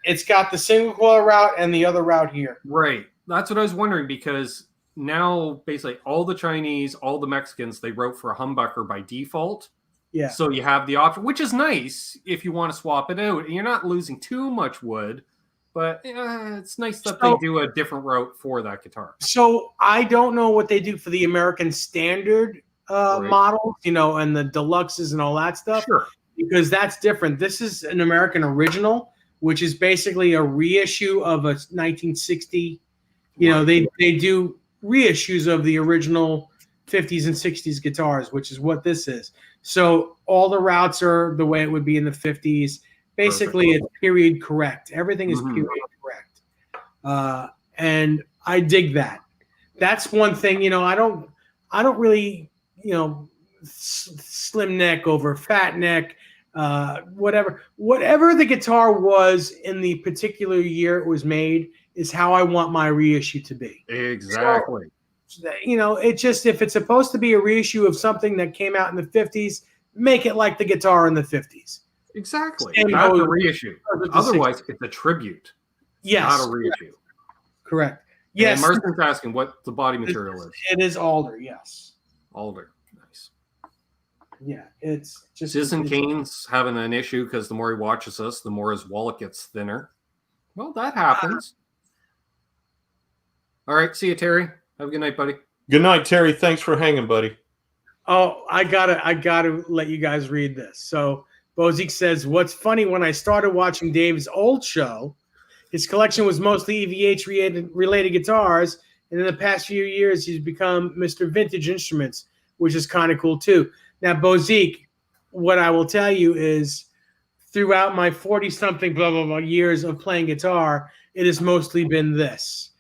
it's got the single coil route and the other route here. Right. That's what I was wondering, because now basically all the Chinese, all the Mexicans, they route for a humbucker by default. Yeah. So you have the option, which is nice if you want to swap it out. And you're not losing too much wood, but it's nice that they do a different route for that guitar. So I don't know what they do for the American standard models, you know, and the deluxes and all that stuff. Sure. Because that's different. This is an American original, which is basically a reissue of a 1960. You know, they do reissues of the original 50s and 60s guitars, which is what this is. So all the routes are the way it would be in the 50s. Basically, it's period correct. Everything is period correct. And I dig that. That's one thing, you know, I don't really, you know, slim neck over fat neck, whatever the guitar was in the particular year it was made is how I want my reissue to be. Exactly. So, it just, if it's supposed to be a reissue of something that came out in the 50s, make it like the guitar in the 50s. Exactly. Same Not goes a reissue. with the Otherwise, it's a tribute. Yes. Not a reissue. Correct. Yes. And Marston's asking what the body material is. It is alder, yes. Alder. Nice. Yeah, it's just. Citizen Kane's having an issue because the more he watches us, the more his wallet gets thinner. Well, that happens. All right. See you, Terry. Have a good night, buddy. Good night, Terry. Thanks for hanging, buddy. Oh, I gotta let you guys read this. So Bozique says, "What's funny, when I started watching Dave's old show, his collection was mostly EVH related guitars, and in the past few years, he's become Mr. Vintage Instruments, which is kind of cool too." Now, Bozique, what I will tell you is, throughout my 40-something blah blah blah years of playing guitar, it has mostly been this.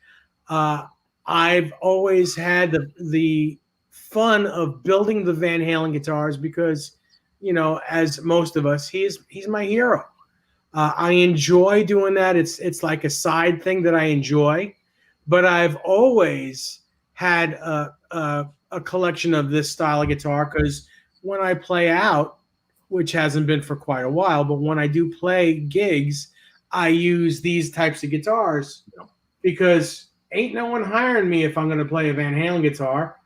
I've always had the fun of building the Van Halen guitars because, as most of us, he's my hero. I enjoy doing that. It's like a side thing that I enjoy, but I've always had a collection of this style of guitar because when I play out, which hasn't been for quite a while, but when I do play gigs, I use these types of guitars because ain't no one hiring me if I'm going to play a Van Halen guitar.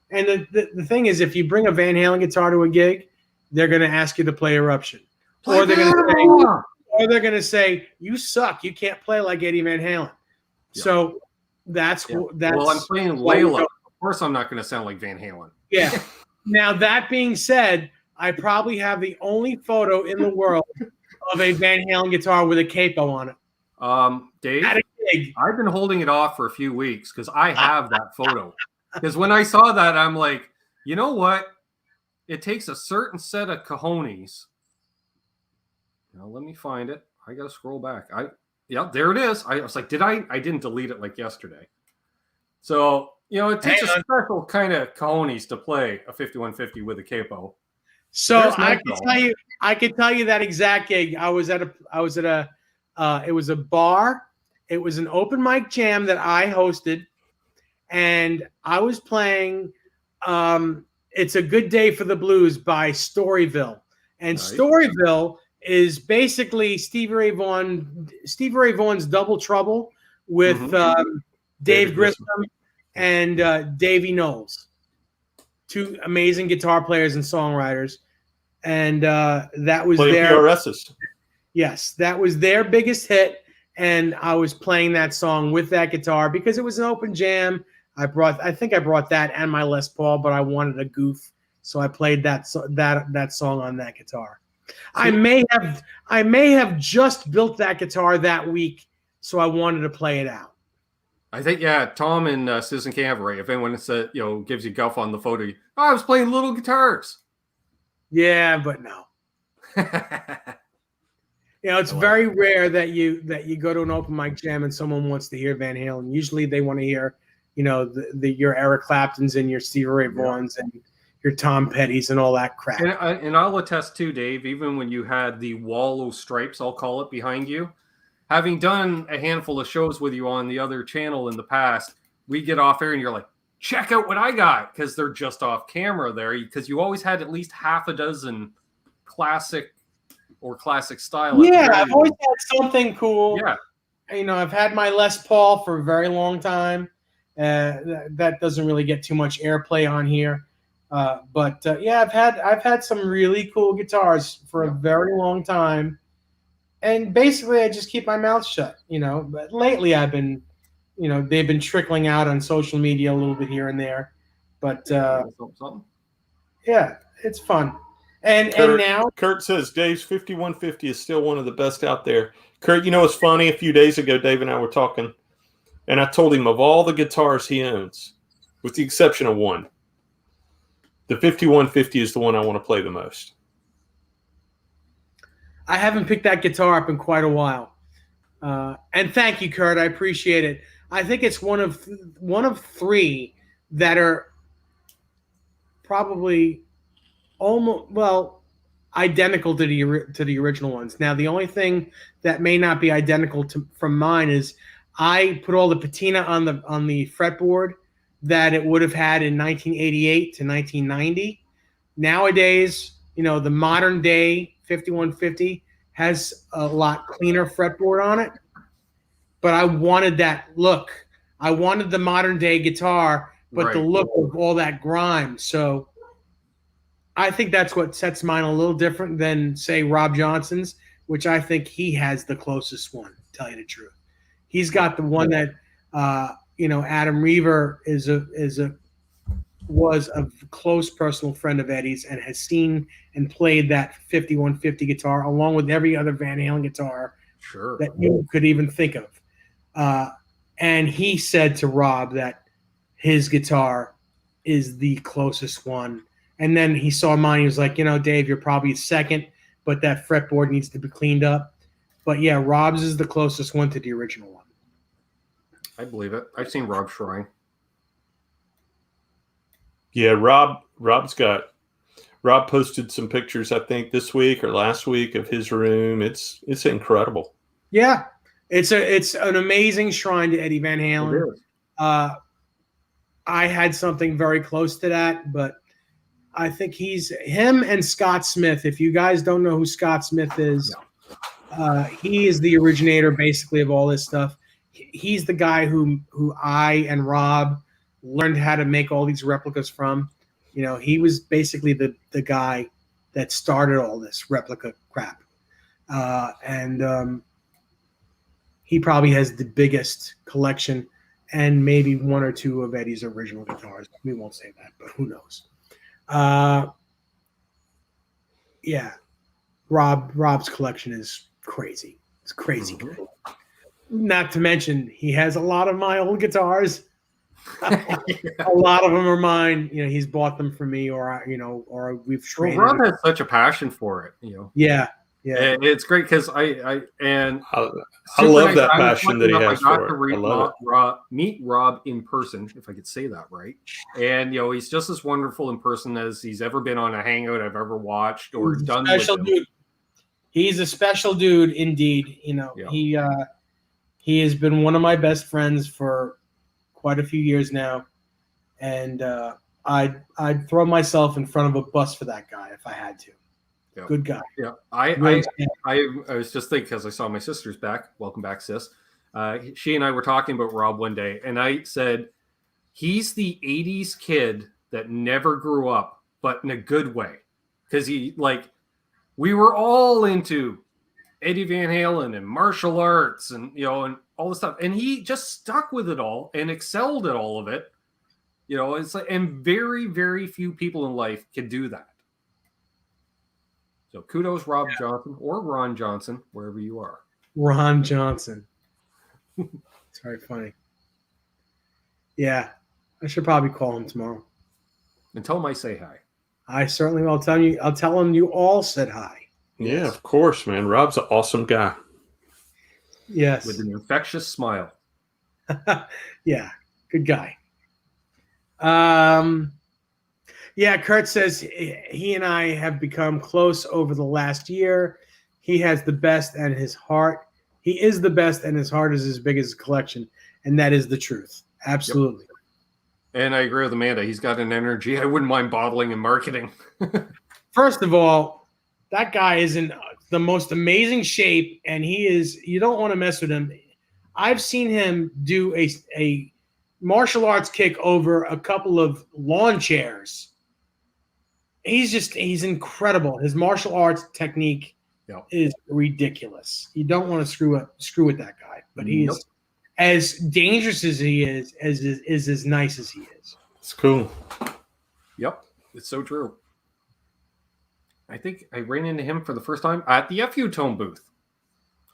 And the thing is, if you bring a Van Halen guitar to a gig, they're going to ask you to play Eruption. Or they're going to say, you suck. You can't play like Eddie Van Halen. Yeah. So that's. Well, I'm playing Layla. Of course, I'm not going to sound like Van Halen. Yeah. Now, that being said, I probably have the only photo in the world of a Van Halen guitar with a capo on it. Dave, I've been holding it off for a few weeks because I have that photo. Because when I saw that, I'm like, you know what? It takes a certain set of cojones. Now, let me find it. I got to scroll back. There it is. I was like, I didn't delete it like yesterday. So, it takes a special kind of cojones to play a 5150 with a capo. So I can tell you that exact gig. It was a bar. It was an open mic jam that I hosted, and I was playing It's a Good Day for the Blues by Storyville. And nice. Storyville is basically Stevie Ray Vaughan's Double Trouble with Dave Grissom and Davey Knowles. Two amazing guitar players and songwriters. And that was their PRSs. Yes, that was their biggest hit. And I was playing that song with that guitar because it was an open jam. I think I brought that and my Les Paul, but I wanted a goof, so I played that song on that guitar. I may have just built that guitar that week, so I wanted to play it out. I think Tom and Citizen Cavalry. If anyone said gives you guff on the photo, I was playing little guitars. Yeah, but no. It's very rare that you go to an open mic jam and someone wants to hear Van Halen. Usually they want to hear, your Eric Claptons and your Stevie Ray Vaughns and your Tom Pettys and all that crap. And I'll attest too, Dave, even when you had the wall of stripes, I'll call it, behind you, having done a handful of shows with you on the other channel in the past, we get off air and you're like, check out what I got, because they're just off camera there, because you always had at least half a dozen classic style. Yeah, I've always had something cool. Yeah. I've had my Les Paul for a very long time. That doesn't really get too much airplay on here. But I've had some really cool guitars for a very long time. And basically I just keep my mouth shut, but lately I've been, they've been trickling out on social media a little bit here and there, but yeah, it's fun. And now Kurt says Dave's 5150 is still one of the best out there. Kurt, it's funny. A few days ago, Dave and I were talking, and I told him of all the guitars he owns, with the exception of one, the 5150 is the one I want to play the most. I haven't picked that guitar up in quite a while, and thank you, Kurt. I appreciate it. I think it's one of three that are probably identical to the original ones. Now, the only thing that may not be identical from mine is I put all the patina on the fretboard that it would have had in 1988 to 1990. Nowadays, the modern day 5150 has a lot cleaner fretboard on it. But I wanted that look. I wanted the modern day guitar, but the look of all that grime. So I think that's what sets mine a little different than, say, Rob Johnson's, which I think he has the closest one, to tell you the truth. He's got the one that Adam Reaver was a close personal friend of Eddie's and has seen and played that 5150 guitar along with every other Van Halen guitar that you could even think of. And he said to Rob that his guitar is the closest one. And then he saw mine. He was like, Dave, you're probably second, but that fretboard needs to be cleaned up. But yeah, Rob's is the closest one to the original one. I believe it. I've seen Rob Shrine. Yeah, Rob posted some pictures, I think, this week or last week of his room. It's incredible. Yeah, it's an amazing shrine to Eddie Van Halen. I had something very close to that, but I think him and Scott Smith. If you guys don't know who Scott Smith is, he is the originator basically of all this stuff. He's the guy who I and Rob learned how to make all these replicas from. He was basically the guy that started all this replica crap. And he probably has the biggest collection and maybe one or two of Eddie's original guitars. We won't say that, but who knows? Yeah. Rob's collection is crazy. It's crazy good. Not to mention, he has a lot of my old guitars. A lot of them are mine. He's bought them for me, or we've traded. Rob has such a passion for it. Yeah. And it's great because I love that passion that he has for it. I love it. Meet Rob in person, if I could say that right. And he's just as wonderful in person as he's ever been on a hangout I've ever watched or done. Special dude. He's a special dude indeed. He has been one of my best friends for quite a few years now, and I'd throw myself in front of a bus for that guy if I had to. Yeah. Good guy. Yeah, I was just thinking because I saw my sister's back. Welcome back, sis. She and I were talking about Rob one day, and I said he's the '80s kid that never grew up, but in a good way, because we were all into Eddie Van Halen and martial arts and and all this stuff, and he just stuck with it all and excelled at all of it. It's and very, very few people in life can do that. So kudos, Rob Johnson or Ron Johnson, wherever you are. Ron Johnson. It's very funny. Yeah, I should probably call him tomorrow. And tell him I say hi. I certainly will. I'll tell him you all said hi. Yeah, of course, man. Rob's an awesome guy. Yes. With an infectious smile. Yeah, good guy. Yeah, Kurt says he and I have become close over the last year. He has the best and his heart. He is the best and his heart is as big as his collection. And that is the truth. Absolutely. Yep. And I agree with Amanda. He's got an energy I wouldn't mind bottling and marketing. First of all, that guy is in the most amazing shape, and you don't want to mess with him. I've seen him do a martial arts kick over a couple of lawn chairs. He's incredible. His martial arts technique is ridiculous. You don't want to screw with that guy, but he's as dangerous as he is as nice as he is. It's cool. Yep, it's so true. I think I ran into him for the first time at the FU Tone booth.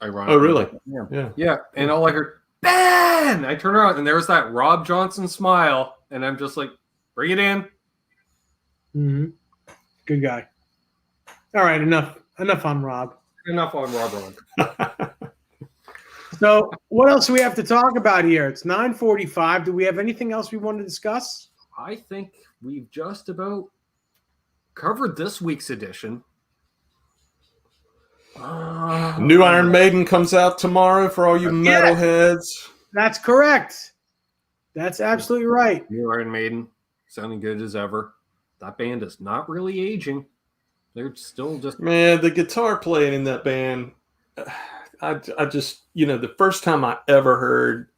Ironically. Oh, really? Yeah. And all I heard, Ben! I turn around and there's that Rob Johnson smile, and I'm just like, bring it in. Mm-hmm. Good guy. All right, enough on Rob. Enough on Rob. So, what else do we have to talk about here? It's 9:45. Do we have anything else we want to discuss? I think we've just about covered this week's edition. New Iron Maiden comes out tomorrow for all you metalheads. That's correct. That's absolutely right. New Iron Maiden, sounding good as ever. That band is not really aging. They're still just Man, the guitar playing in that band, I just, the first time I ever heard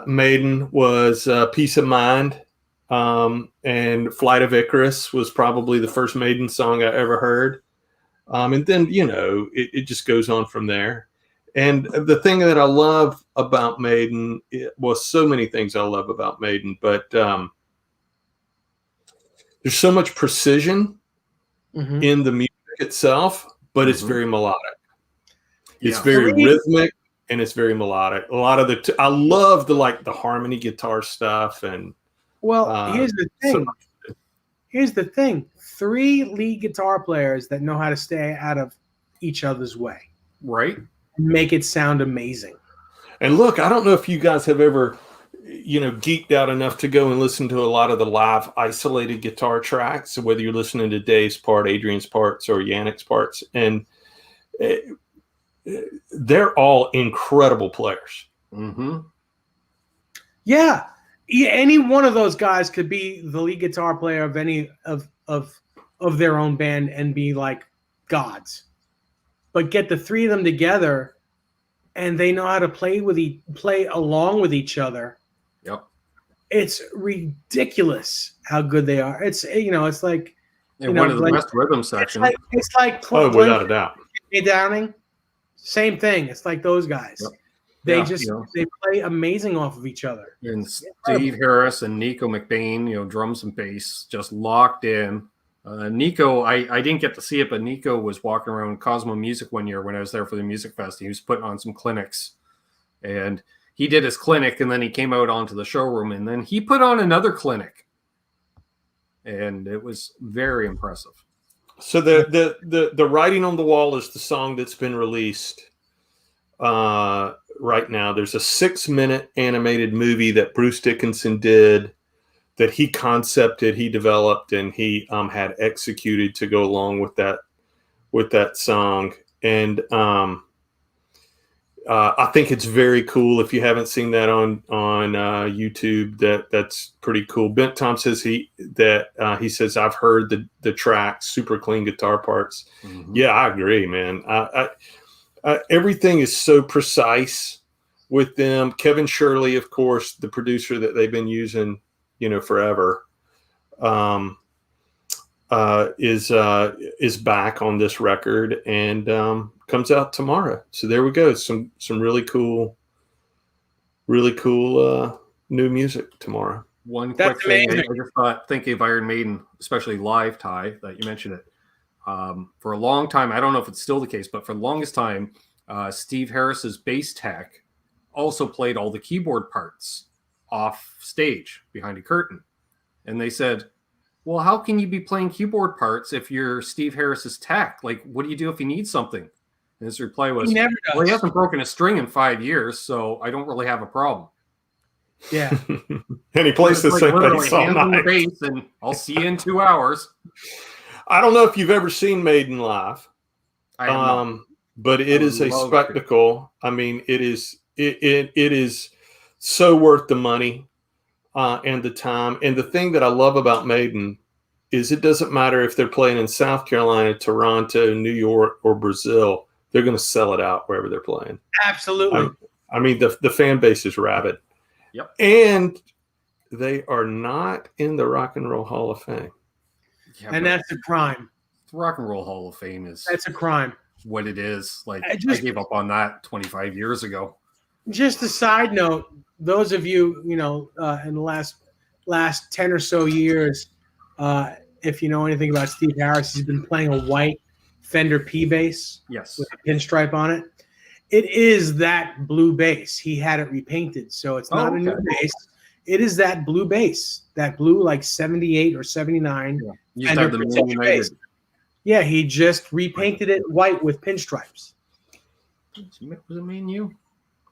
Maiden was Peace of Mind, and Flight of Icarus was probably the first Maiden song I ever heard. And then, it just goes on from there. And the thing that I love about Maiden, so many things I love about Maiden, but there's so much precision in the music itself, but it's very melodic. It's very rhythmic and it's very melodic. A lot of I love the harmony guitar stuff. And here's the thing. Here's the thing. 3 lead guitar players that know how to stay out of each other's way. Right. Make it sound amazing. And look, I don't know if you guys have ever, geeked out enough to go and listen to a lot of the live isolated guitar tracks. So whether you're listening to Dave's part, Adrian's parts, or Yannick's parts, and they're all incredible players. Mm-hmm. Yeah. Any one of those guys could be the lead guitar player of any of their own band and be like gods. But get the 3 of them together, and they know how to play along with each other. Yep. It's ridiculous how good they are. It's it's like one of the best rhythm sections. It's like without a doubt. Downing, same thing. It's like those guys. Yep. They they play amazing off of each other. And Steve Harris and Nico McBain, drums and bass, just locked in. Nico, I didn't get to see it, but Nico was walking around Cosmo Music one year when I was there for the music fest. He was putting on some clinics, and he did his clinic, and then he came out onto the showroom, and then he put on another clinic, and it was very impressive. So the Writing on the Wall is the song that's been released right now. There's a 6-minute animated movie that Bruce Dickinson did, that he concepted, he developed, and he had executed to go along with that song. And I think it's very cool. If you haven't seen that on YouTube, that's pretty cool. Bent Tom says he says, I've heard the track, super clean guitar parts. Mm-hmm. Yeah, I agree, man. Everything is so precise with them. Kevin Shirley, of course, the producer that they've been using forever, is back on this record and comes out tomorrow. So there we go. Some really cool new music tomorrow. One quick thing, I just thought, thinking of Iron Maiden, especially live, Ty, that you mentioned it. For a long time, I don't know if it's still the case, but for the longest time, Steve Harris's bass tech also played all the keyboard parts off stage behind a curtain. And they said, well, how can you be playing keyboard parts if you're Steve Harris's tech? Like, what do you do if he needs something? And his reply was, he hasn't broken a string in 5 years, so I don't really have a problem. Yeah. And he plays the same bass all night. Bass, and I'll see you in 2 hours. I don't know if you've ever seen Maiden live. I have not. But it is a spectacle. I mean, it is so worth the money and the time. And the thing that I love about Maiden is it doesn't matter if they're playing in South Carolina, Toronto, New York, or Brazil. They're going to sell it out wherever they're playing. Absolutely. I mean, the fan base is rabid. Yep. And they are not in the Rock and Roll Hall of Fame. Yeah, and that's a crime. The Rock and Roll Hall of Fame that's a crime. What it is. Like, I gave up on that 25 years ago. Just a side note, those of you, in the last 10 or so years, if you know anything about Steve Harris, he's been playing a white Fender P bass. Yes. With a pinstripe on it. It is that blue bass. He had it repainted, so it's not a new bass. It is that blue bass, that blue like 78 or 79. Yeah. You used to have the bass. Yeah, he just repainted it white with pinstripes. Was it Man U?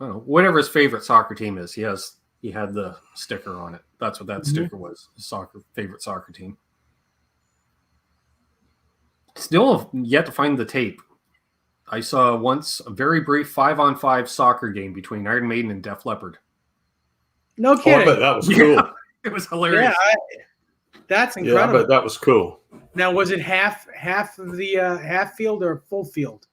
I don't know. Whatever his favorite soccer team is, he had the sticker on it. That's what that sticker was. His favorite soccer team. Still yet to find the tape. I saw once a very brief 5-on-5 soccer game between Iron Maiden and Def Leppard. No Oh, I kidding. bet that was cool. It was hilarious. That's Yeah, I incredible. bet that was cool. Now, was it half of the half field or full field?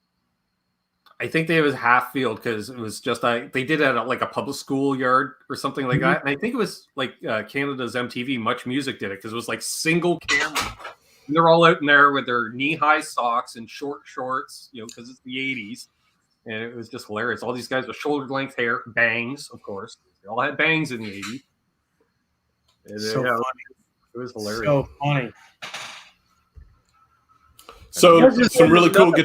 I think they was half field because it was just they did it at like a public school yard or something like that. And I think it was like Canada's MTV Much Music did it because it was like single camera. And they're all out in there with their knee-high socks and short shorts, because it's the 80s. And it was just hilarious. All these guys with shoulder-length hair, bangs, of course. They all had bangs in the 80s. And, So funny. It was hilarious. So funny. So There's some really cool another-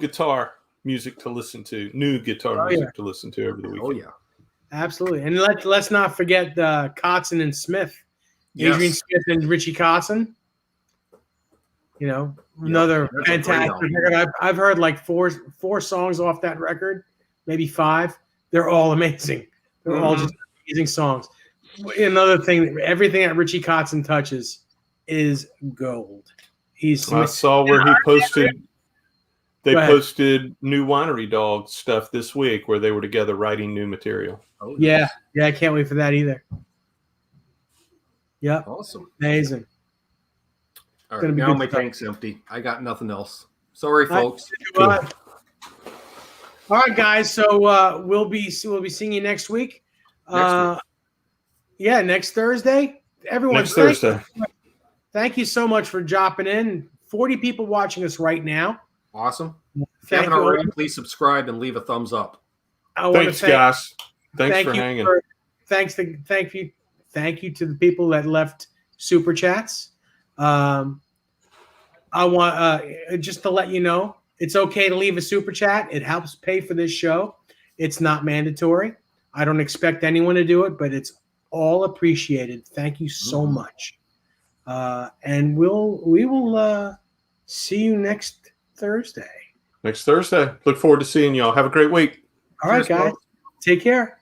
guitar music to listen to. New guitar music to listen to over the weekend. Oh, yeah. Absolutely. And let's not forget Kotzen and Smith. Yes. Adrian Smith and Richie Kotzen. Another that's a great fantastic album. record. I've heard like four songs off that record, maybe 5. They're all amazing. They're all just amazing songs. Another thing, everything that Richie Kotzen touches is gold. I saw where he posted. They posted new Winery Dog stuff this week where they were together writing new material. Oh, Yeah, I can't wait for that either. Yep, Awesome. amazing. All Gonna right, be now good my stuff. tank's empty. I got nothing else. Sorry, folks. All right, guys. So we'll be seeing you next week. Yeah, next Thursday. Everyone, Next Thursday. Thank you so much for dropping in. 40 people watching us right now. Awesome. If you Thank haven't you. already, please subscribe and leave a thumbs up. I want to Thanks, guys. Thanks for hanging. Thank you to the people that left super chats. I want just to let you know, it's okay to leave a super chat. It helps pay for this show. It's not mandatory. I don't expect anyone to do it, but it's all appreciated. Thank you so much. And we will see you next Thursday. Next Thursday. Look forward to seeing y'all. Have a great week. All right, Cheers, guys. folks. Take care.